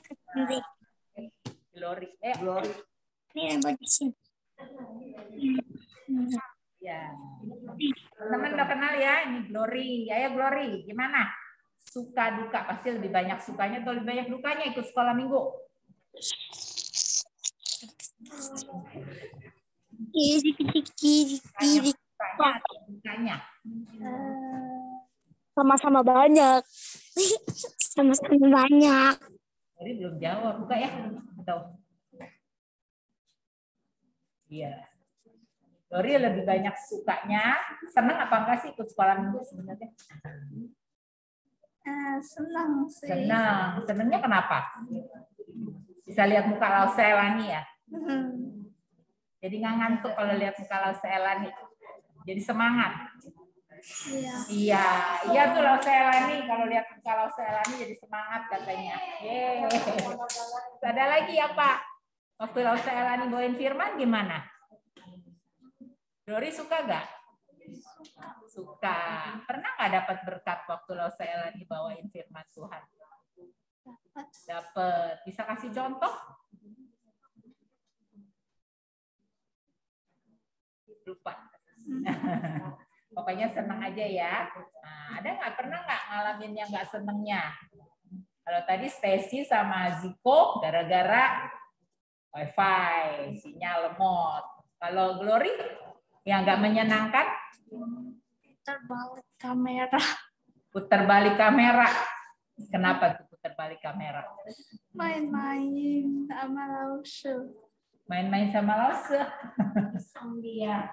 Glory. Ini yang buat di sini. Ya. Teman udah kenal ya, ini Glory. Ayo Glory, gimana? Suka duka, pasti lebih banyak sukanya atau lebih banyak dukanya ikut sekolah minggu? Sukanya atau dukanya? Sama-sama banyak. Sama-sama banyak. Glory belum jawab, buka ya? Atau? Iya. Glory lebih banyak sukanya, senang apa enggak sih ikut sekolah minggu sebenarnya? Senang sih. Senang. Senangnya kenapa? Bisa lihat muka Lause Elani ya? Jadi nggak ngantuk kalau lihat muka Lause Elani. Jadi semangat. Iya. Iya tuh Lause Elani. Kalau lihat muka Lause Elani jadi semangat katanya. Yeay. Ada lagi apa? Waktu Lause Elani bawain firman gimana? Glory suka nggak? Suka. Pernah nggak dapat berkat waktu Lause Elani bawain firman Tuhan? Dapat. Bisa kasih contoh? Lupa. Pokoknya senang aja ya. Nah, ada nggak pernah nggak ngalamin yang nggak senengnya? Kalau tadi Stacy sama Ziko gara-gara wifi, sinyal lemot. Kalau Glory yang nggak menyenangkan? Terbalik kamera. Putar balik kamera. Kenapa tuh putar balik kamera? Main-main sama Lause. Main-main sama Lause. Dia.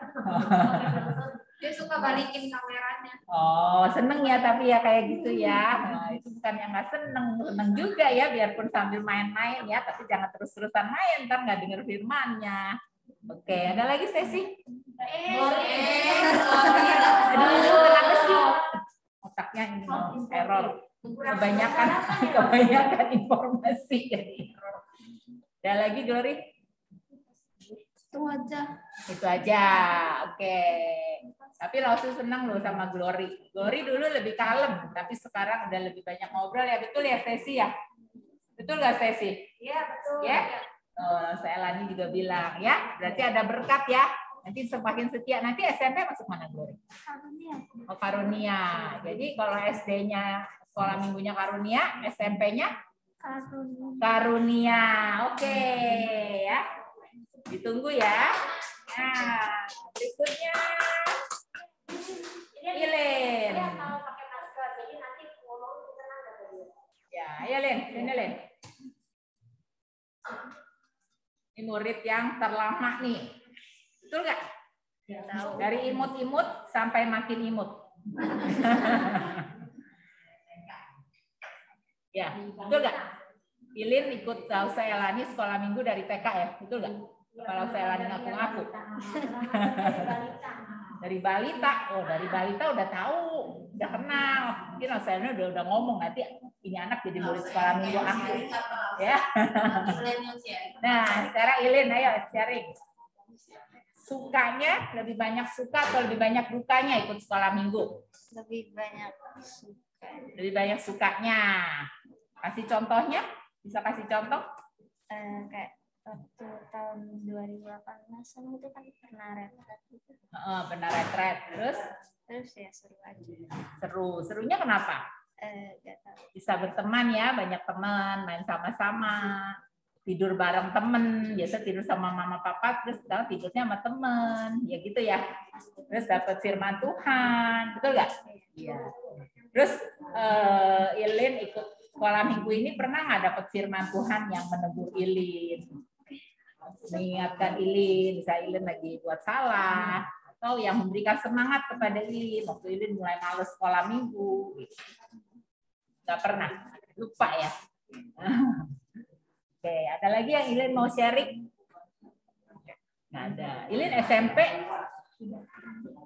Dia suka balikin kameranya. Oh, seneng ya tapi ya kayak gitu ya. Nah, itu bukan yang nggak seneng, seneng juga ya biarpun sambil main-main ya, tapi jangan terus-terusan main, ntar nggak denger firman-nya. Oke, ada lagi sesi? Aduh, kenapa sih? Otaknya ini error. Kebanyakan informasi jadi error. Ada lagi Glory? Itu aja. Itu aja. Oke. Tapi Lause senang loh sama Glory. Glory dulu lebih kalem, tapi sekarang udah lebih banyak ngobrol ya. Betul ya Stacy ya? Betul nggak Stacy? Iya, betul. Ya? Oh, Elani juga bilang ya. Berarti ada berkat ya. Nanti semakin setia. Nanti SMP masuk mana Glory? Karunia. Oh, Karunia. Jadi kalau SD-nya sekolah minggunya Karunia, SMP-nya? Karunia. Oke ya. Ditunggu ya. Nah, berikutnya Ilin. Ya, ayo Lin, sini Lin. Ini murid yang terlama nih. Betul nggak? Dari imut-imut sampai makin imut. Ya, betul nggak? Ilin ikut Lause Elani sekolah minggu dari TK ya, betul nggak? Kalau Lause Elani ngaku-ngaku. Dari balita, dari balita udah tahu, udah kenal. Mungkin Lause Elani udah ngomong nanti ini anak jadi murid sekolah minggu aku. Ya. Nah, sekarang Ilin, ayo sharing. Sukanya lebih banyak suka atau lebih banyak dukanya ikut sekolah minggu? Lebih banyak suka. Lebih banyak sukanya. Kasih contohnya? Bisa kasih contoh? Kayak waktu tahun 2018 itu kan pernah retret gitu. Pernah retret. Terus ya seru aja. Serunya kenapa? Gak tahu. Bisa berteman ya, banyak teman, main sama-sama, tidur bareng temen, biasa tidur sama mama papa, terus sekarang tidurnya sama temen, ya gitu ya. Terus dapat firman Tuhan, betul nggak? Iya. Terus Ilin ikut sekolah minggu ini pernah nggak dapat firman Tuhan yang menegur Ilin, mengingatkan Ilin, bisa Ilin lagi buat salah, atau yang memberikan semangat kepada Ilin waktu Ilin mulai males sekolah minggu? Nggak pernah, lupa ya. Oke, ada lagi yang Ilin mau sharing? Nggak ada. Ilin SMP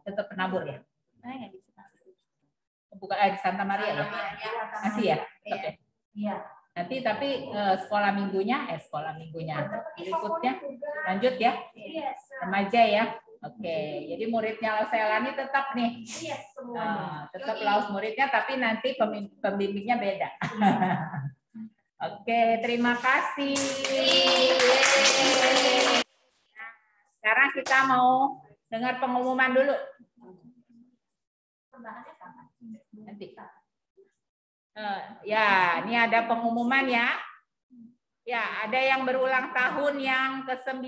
tetap penabur ya? Bukan di Santa Maria ya? Masih ya? Tetap ya? Iya. Nanti tapi sekolah minggunya berikutnya lanjut ya? Remaja ya? Oke, jadi muridnya Lause Elani tetap nih. Tetap Laus muridnya, tapi nanti pembimbingnya beda. Oke, terima kasih. Nah, sekarang kita mau dengar pengumuman dulu. Nanti. Ya, ini ada pengumuman ya. Ya, ada yang berulang tahun yang ke-9,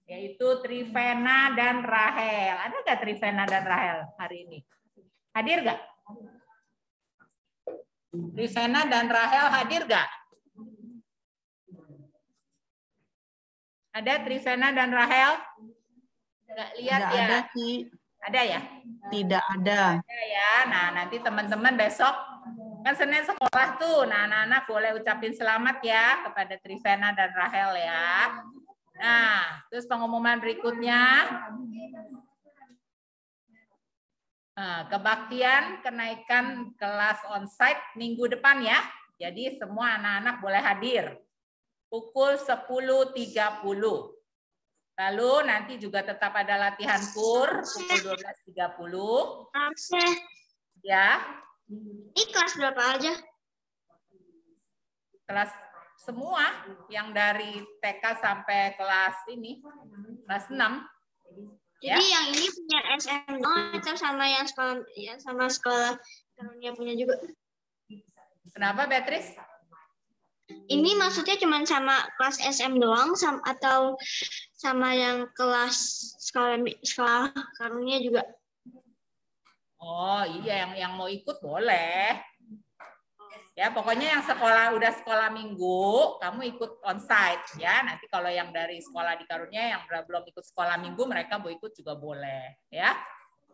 yaitu Trivena dan Rahel. Ada nggak Trivena dan Rahel hari ini? Hadir nggak? Trivena dan Rahel hadir nggak? Ada Trivena dan Rahel? Nggak lihat Tidak ya? ada sih. Ada ya? Tidak ada. Ada ya. Nah, nanti teman-teman besok kan Senin sekolah tuh. Nah, anak-anak boleh ucapin selamat ya kepada Trivena dan Rahel ya. Nah, terus pengumuman berikutnya. Nah, kebaktian kenaikan kelas onsite minggu depan ya. Jadi semua anak-anak boleh hadir. Pukul 10.30. Lalu nanti juga tetap ada latihan kur pukul 12.30. Ya. Ini kelas berapa aja? Kelas semua yang dari TK sampai kelas ini, kelas 6. Jadi yang ini punya SM atau sama yang sekolah ya sama sekolah karunia punya juga? Kenapa Beatrice? Ini maksudnya cuma sama kelas SM doang atau sama yang kelas sekolah karunia juga? Oh iya, yang mau ikut boleh. Ya pokoknya yang udah sekolah minggu, kamu ikut onsite ya. Nanti kalau yang dari sekolah di karunia yang belum ikut sekolah minggu, mereka mau ikut juga boleh ya.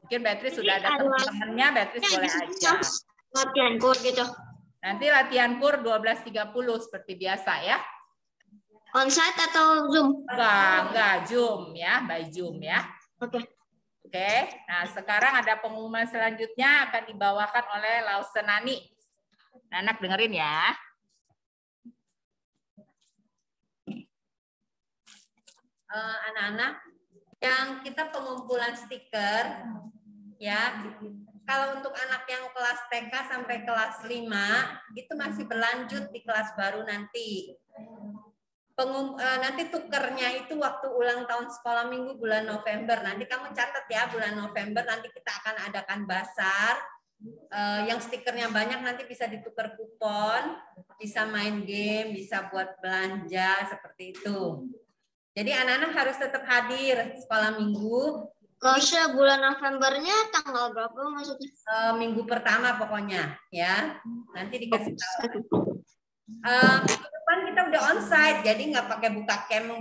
Mungkin Beatrice sudah ada teman-temannya, Beatrice boleh aja. Latihan kur gitu. Nanti latihan kur 12.30 seperti biasa ya. Onsite atau Zoom? Enggak, Zoom ya, by Zoom ya. Oke. Oke, nah sekarang ada pengumuman selanjutnya akan dibawakan oleh Lausenani. Anak dengerin ya. Anak-anak, yang kita pengumpulan stiker, ya. Kalau untuk anak yang kelas TK sampai kelas 5, itu masih berlanjut di kelas baru nanti. Nanti tukernya itu waktu ulang tahun sekolah minggu bulan November. Nanti kamu catat ya, bulan November nanti kita akan adakan basar. Yang stikernya banyak nanti bisa ditukar kupon, bisa main game, bisa buat belanja, seperti itu. Jadi anak-anak harus tetap hadir sekolah minggu. Kalau bulan Novembernya tanggal berapa maksudnya? Minggu pertama pokoknya ya. Nanti dikasih tahu. Minggu depan kita udah onsite, jadi nggak pakai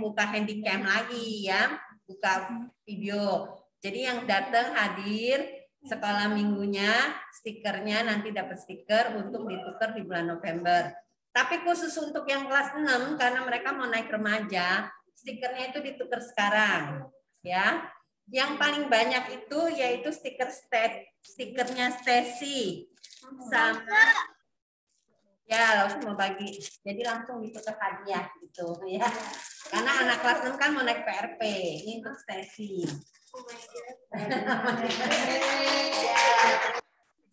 buka handycam lagi ya, buka video. Jadi yang datang hadir sekolah minggunya, stikernya nanti dapat stiker untuk ditukar di bulan November. Tapi khusus untuk yang kelas 6 karena mereka mau naik remaja, stikernya itu ditukar sekarang ya. Yang paling banyak itu yaitu stikernya Stacy sama ya langsung mau bagi. Jadi langsung ditukar hadiah gitu ya. Karena anak kelas 6 kan mau naik PRP. Ini untuk Stacy.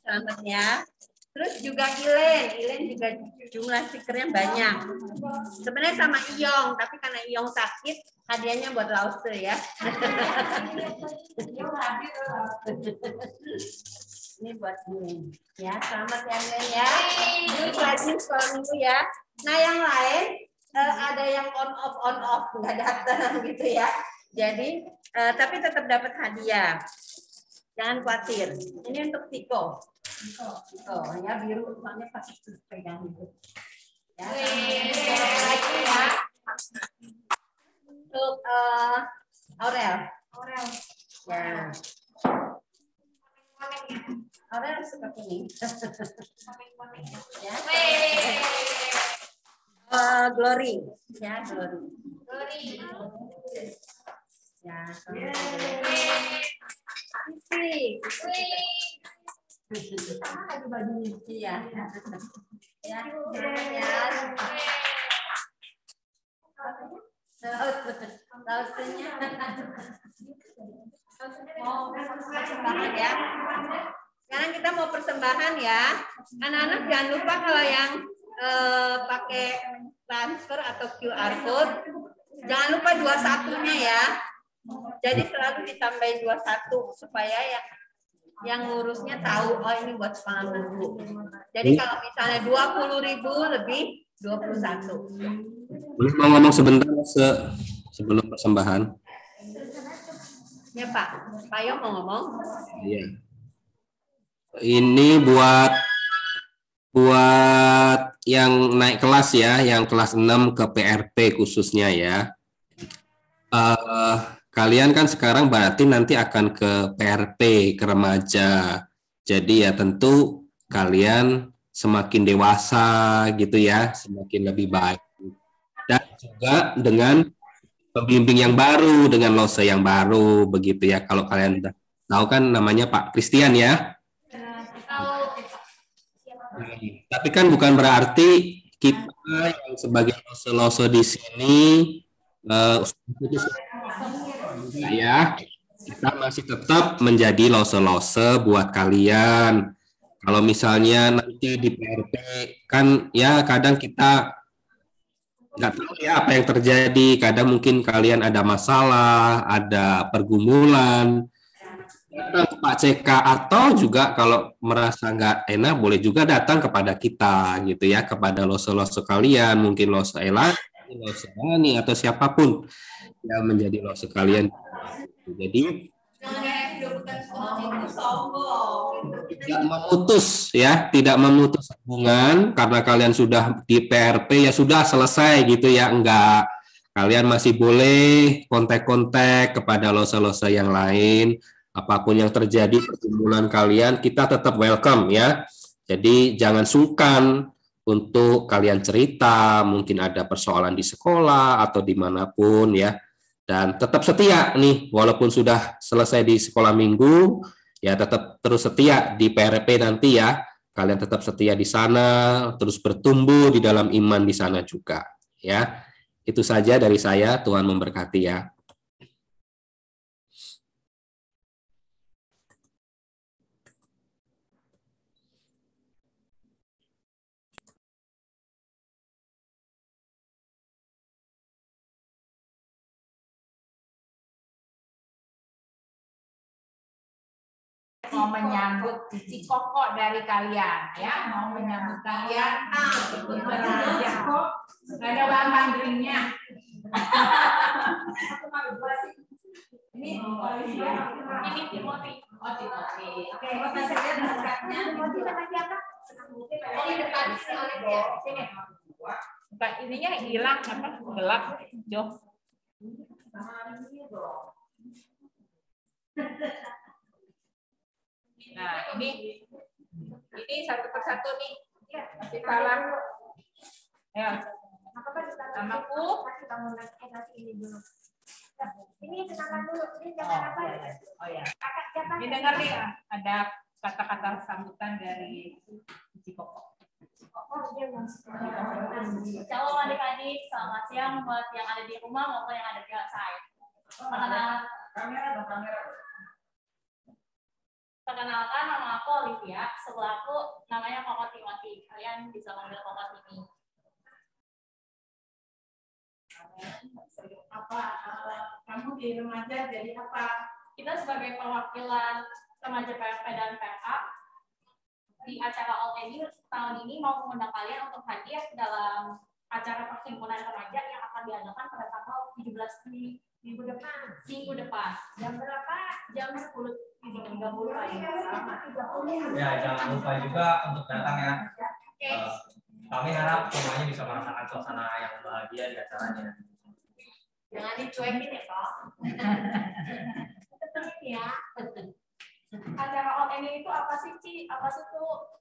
Selamat ya. Terus juga Ilen juga jumlah stikernya banyak. Sebenarnya sama Iyong, tapi karena Iyong sakit, hadiahnya buat Lause ya. Ini buat ini. Ya, selamat ya Ilen ya. Ini rajin sekolah minggu ya. Nah yang lain ada yang on off nggak datang gitu ya. Jadi tapi tetap dapat hadiah. Jangan khawatir. Ini untuk Tiko. Oh ya biru soalnya pasti pegang itu. Ya, ya. Untuk Aurel. Ya. Aurel suka kuning. Ya. Glory. Ya, Glory. Ya, ada bajunya. Iya. Ya, Lausenya. Mau persembahan ya. Sekarang kita mau persembahan ya. Anak-anak jangan lupa kalau yang pakai transfer atau QR code, jangan lupa 21-nya ya. Jadi selalu ditambahin 21 supaya ya yang ngurusnya tahu oh ini buat sekolah minggu. Jadi kalau misalnya 20.000 lebih 21. Boleh mau ngomong sebentar sebelum persembahan? Ya Pak, Pak Yo mau ngomong? Iya. Ini buat yang naik kelas ya, yang kelas 6 ke PRP khususnya ya. Kalian kan sekarang berarti nanti akan ke PRP, ke remaja. Jadi ya tentu kalian semakin dewasa gitu ya, semakin lebih baik. Dan juga dengan pembimbing yang baru, dengan lose yang baru begitu ya. Kalau kalian tahu kan namanya Pak Christian ya. Tapi kan bukan berarti kita yang sebagai lose-lose di sini ya, kita masih tetap menjadi lose-lose buat kalian. Kalau misalnya nanti di PRP kan ya kadang kita nggak tahu ya apa yang terjadi. Kadang mungkin kalian ada masalah, ada pergumulan. Datang ke Pak CK atau juga kalau merasa nggak enak boleh juga datang kepada kita gitu ya, kepada lose-lose kalian, mungkin lose Ela, lose Ani atau siapapun yang menjadi lose kalian. Jadi tidak memutus ya, tidak memutus hubungan karena kalian sudah di PRP ya sudah selesai gitu ya, enggak. Kalian masih boleh kontak-kontak kepada lose-lose yang lain. Apapun yang terjadi pergumulan kalian, kita tetap welcome ya. Jadi jangan sungkan untuk kalian cerita, mungkin ada persoalan di sekolah atau dimanapun ya. Dan tetap setia nih, walaupun sudah selesai di sekolah minggu, ya tetap terus setia di PRP nanti ya. Kalian tetap setia di sana, terus bertumbuh di dalam iman di sana juga ya. Itu saja dari saya, Tuhan memberkati ya. Mau menyambut cici kokok dari kalian ya, mau menyambut kalian ada bahan drinknya. Ini Timothy. Oh Timothy. Oke, kita lihat berkatnya. Timothy sama siapa? Ini dekat sini. Bukan ininya hilang apa? Gelap, Jo. Nah, ini satu persatu nih. Kasih salam. Ya. Namaku. Ini kenalan dulu. Ini jangan apa? Oh ya. Ini dengar nih ada kata-kata sambutan dari Cici Koko. Shalom adik-adik, selamat siang buat yang ada di rumah maupun yang ada di outside. Perkenalkan, nama aku Olivia, sebelah aku namanya Koko Timothy. Kalian bisa manggil Koko Timi. Apa kamu di remaja jadi apa? Kita sebagai perwakilan remaja PRP dan PRA di acara All Edi tahun ini mau mengundang kalian untuk hadir dalam acara perhimpunan remaja yang akan diadakan pada tanggal 17 minggu depan. Jam berapa? Jam 10.30 pagi. Ya, jangan lupa juga untuk datang ya. Kami harap semuanya bisa merasakan suasana yang bahagia di acaranya. Jangan dicuekin ya, Pak. Ya. Acara ONI itu apa sih, Ci? Apa sih tuh?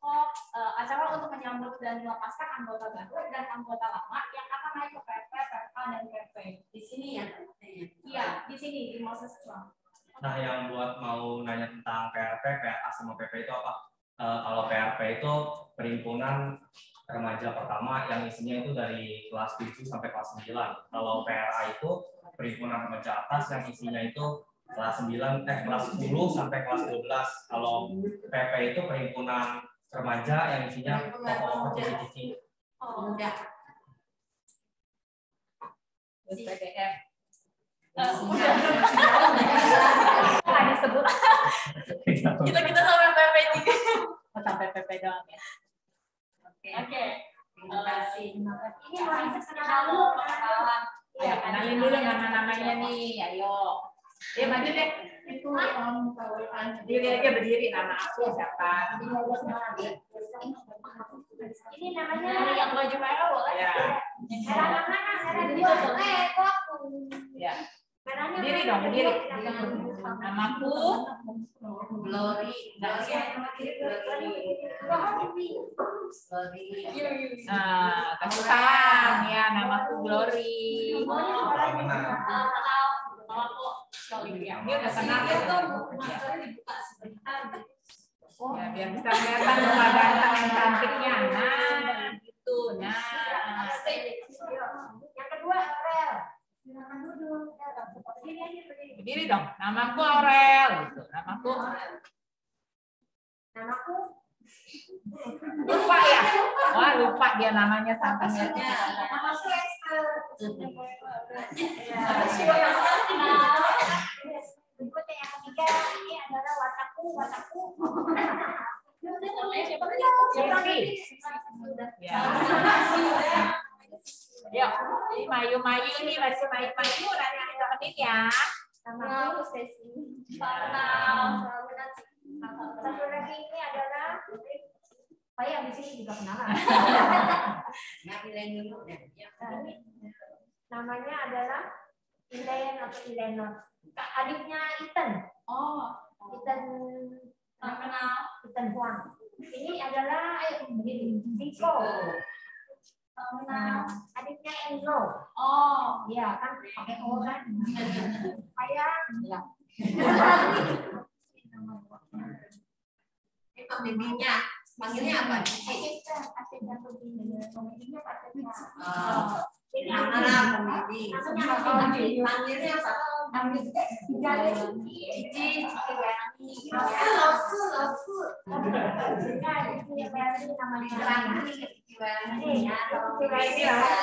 Acara untuk menyambut dan melepaskan anggota baru dan anggota lama yang akan naik ke PRP, PRA, dan PRP. Di sini ya? Iya, di sini, di Moses Islam. Nah, yang buat mau nanya tentang PRP, PRA sama PP itu apa? Kalau PRP itu perhimpunan remaja pertama yang isinya itu dari kelas 7 sampai kelas 9. Kalau PRA itu perhimpunan remaja atas yang isinya itu kelas 10 sampai kelas 12. Kalau PP itu perhimpunan remaja yang isinya pokok-pokok cici-cici. Oh, udah. PDF. Udah. Disebut. Kita sama Oke. Terima kasih. Ini orang kenal dulu, kenalan. Ya, kenalin dulu nama-namanya nih. Ayo. Dia maju deh. Itu Om. Berdiri aja, berdiri. Nama aku siapa? Ini namanya Yang baju merah boleh? Ya. merah mana? Merah dua. Kok aku. Ya. Merahnya Berdiri dong, berdiri. Namaku Glory. Nah, kasih salam ya, namaku Glory. Dia udah kenal ya. Ya, biar bisa kelihatan rumah ganteng yang cantiknya. Nah, gitu. Nah. Yang kedua Aurel. Berdiri dong. Namaku Aurel. Gitu. Namaku. Lupa ya? Wah, lupa dia namanya sampai lihatnya. Namaku Esther. Berikutnya yang ketiga ini adalah Wataku. Ya. Yuk, ini Mayu nih masih Mayu nanti ditemenin ya. Namaku Stacy. Satu lagi ini adalah yang di sini juga kenalan. Namanya adalah Elaine atau Eleanor. Adiknya Ethan. Oh, Ethan Huang. Ini adalah Zico. Adiknya Enzo. oh, Iya kan pakai O kan. Saya ya. Itu bibinya. Panggilnya apa? Ini anak bibi. Panggilnya apa?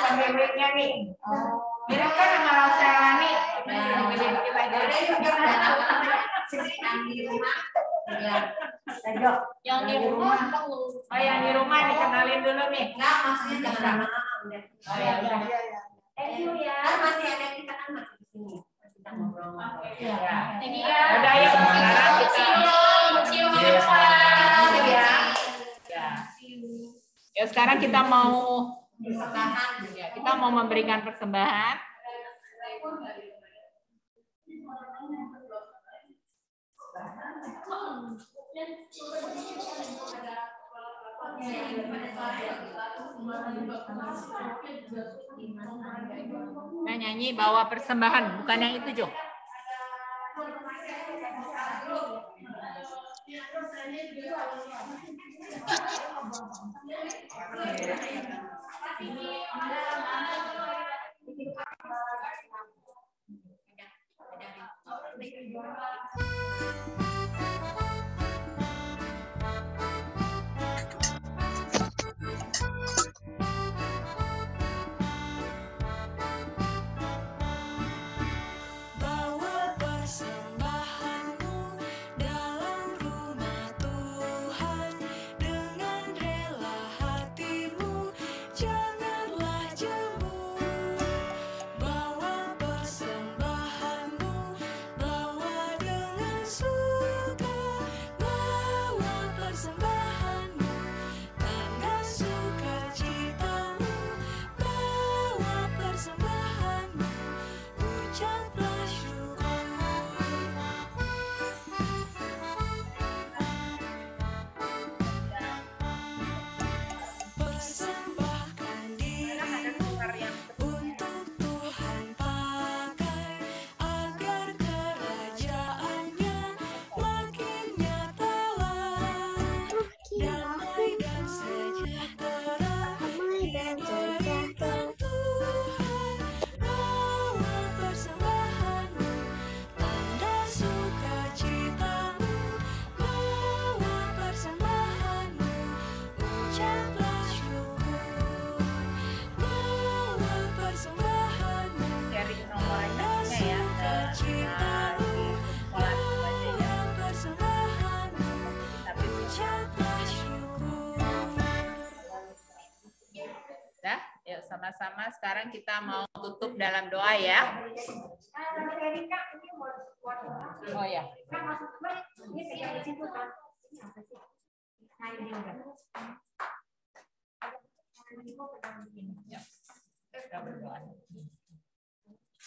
Pemiliknya nih. Mirip kan sama Rosella nih. yang di rumah Oh, yang di rumah dikenalin dulu nih. Enggak, maksudnya jangan Udah. udah. Oh, ya udah. Thank you ya. Masih ada kita kan masih di sini. Kita ngobrol. Ya. Thank you ya. Udah yuk sekarang kita. Cium Ya. Ya. Ya sekarang kita mau memberikan persembahan. Nah, nyanyi bawa persembahan, bukan yang itu, Jo. Bawa persembahanmu dalam rumah Tuhan dengan rela hatimu, janganlah jemu. Bawa persembahanmu, bawa dengan suka, bawa persembahanmu, tanda sukacitamu, bawa persembahanmu, ucaplah syukur. Persembahkan dirimu untuk Tuhan pakai, agar kerajaannya makin nyatalah. Damai dan sejahtera diberikan Tuhan. Bawa persembahanmu, tanda sukacitamu, bawa persembahanmu, ucaplah syukur. Bawa persembahanmu, Cari nomor tanda anaknya ya. sukacitamu, bawa persembahanmu, Tapi ucaplah syukur. sama-sama sekarang kita mau tutup dalam doa ya. Oh ya. Kita berdoa.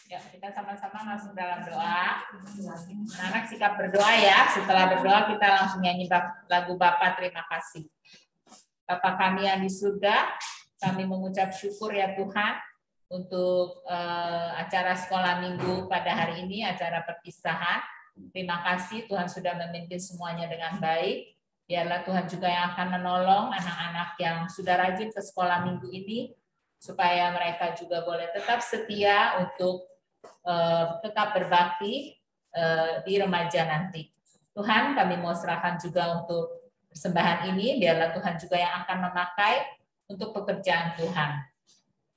Ya, kita sama-sama masuk dalam doa. Anak sikap berdoa ya. Setelah berdoa kita langsung nyanyi lagu Bapa terima kasih. Bapa kami yang di surga, kami mengucap syukur ya Tuhan untuk acara sekolah minggu pada hari ini, acara perpisahan. Terima kasih Tuhan sudah memimpin semuanya dengan baik. Biarlah Tuhan juga yang akan menolong anak-anak yang sudah rajin ke sekolah minggu ini, supaya mereka juga boleh tetap setia untuk tetap berbakti di remaja nanti. Tuhan, kami mau serahkan juga untuk persembahan ini, biarlah Tuhan juga yang akan memakai untuk pekerjaan Tuhan.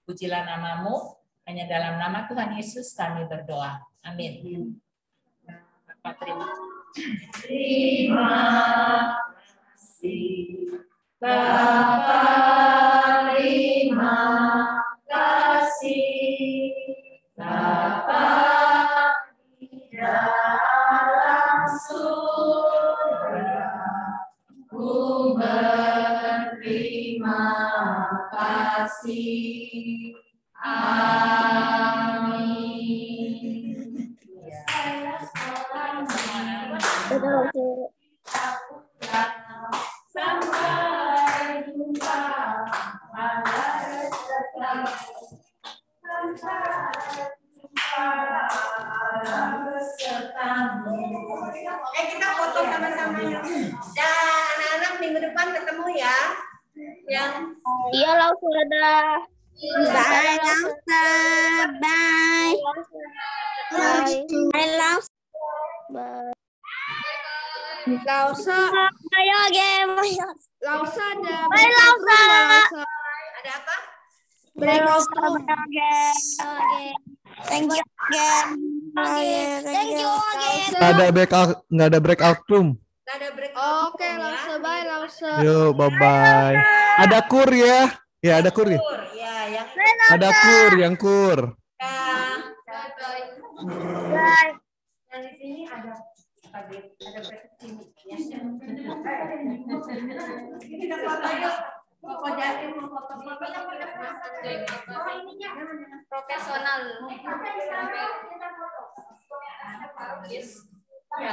Pujilah namamu, hanya dalam nama Tuhan Yesus kami berdoa. Amin. Bapak, terima kasih. Bapa, terima kasih. Bapa di dalam surga, ku berterima kasih. Amin. Sampai jumpa pada kita foto sama-sama ya. Dan anak-anak minggu depan ketemu ya. Yang Iya sudah. Bye Lausa. Bye. Bye Lausa. Bye. Lausa. Ayo game. Lausa ada. Bye Lausa. ada apa? Breakout room. Thank you again. Thank you again. Nggak ada breakout room. Nggak ada breakout. Oke, Lausa. Bye Lausa. Yuk, bye-bye. Ada kur ya? Ya, ada kur ya? Ya, yang Ada kur, yang kur. Bye. yang di sini ada breakout ini. Kita foto yuk. Foto jadi foto Profesional. Ya.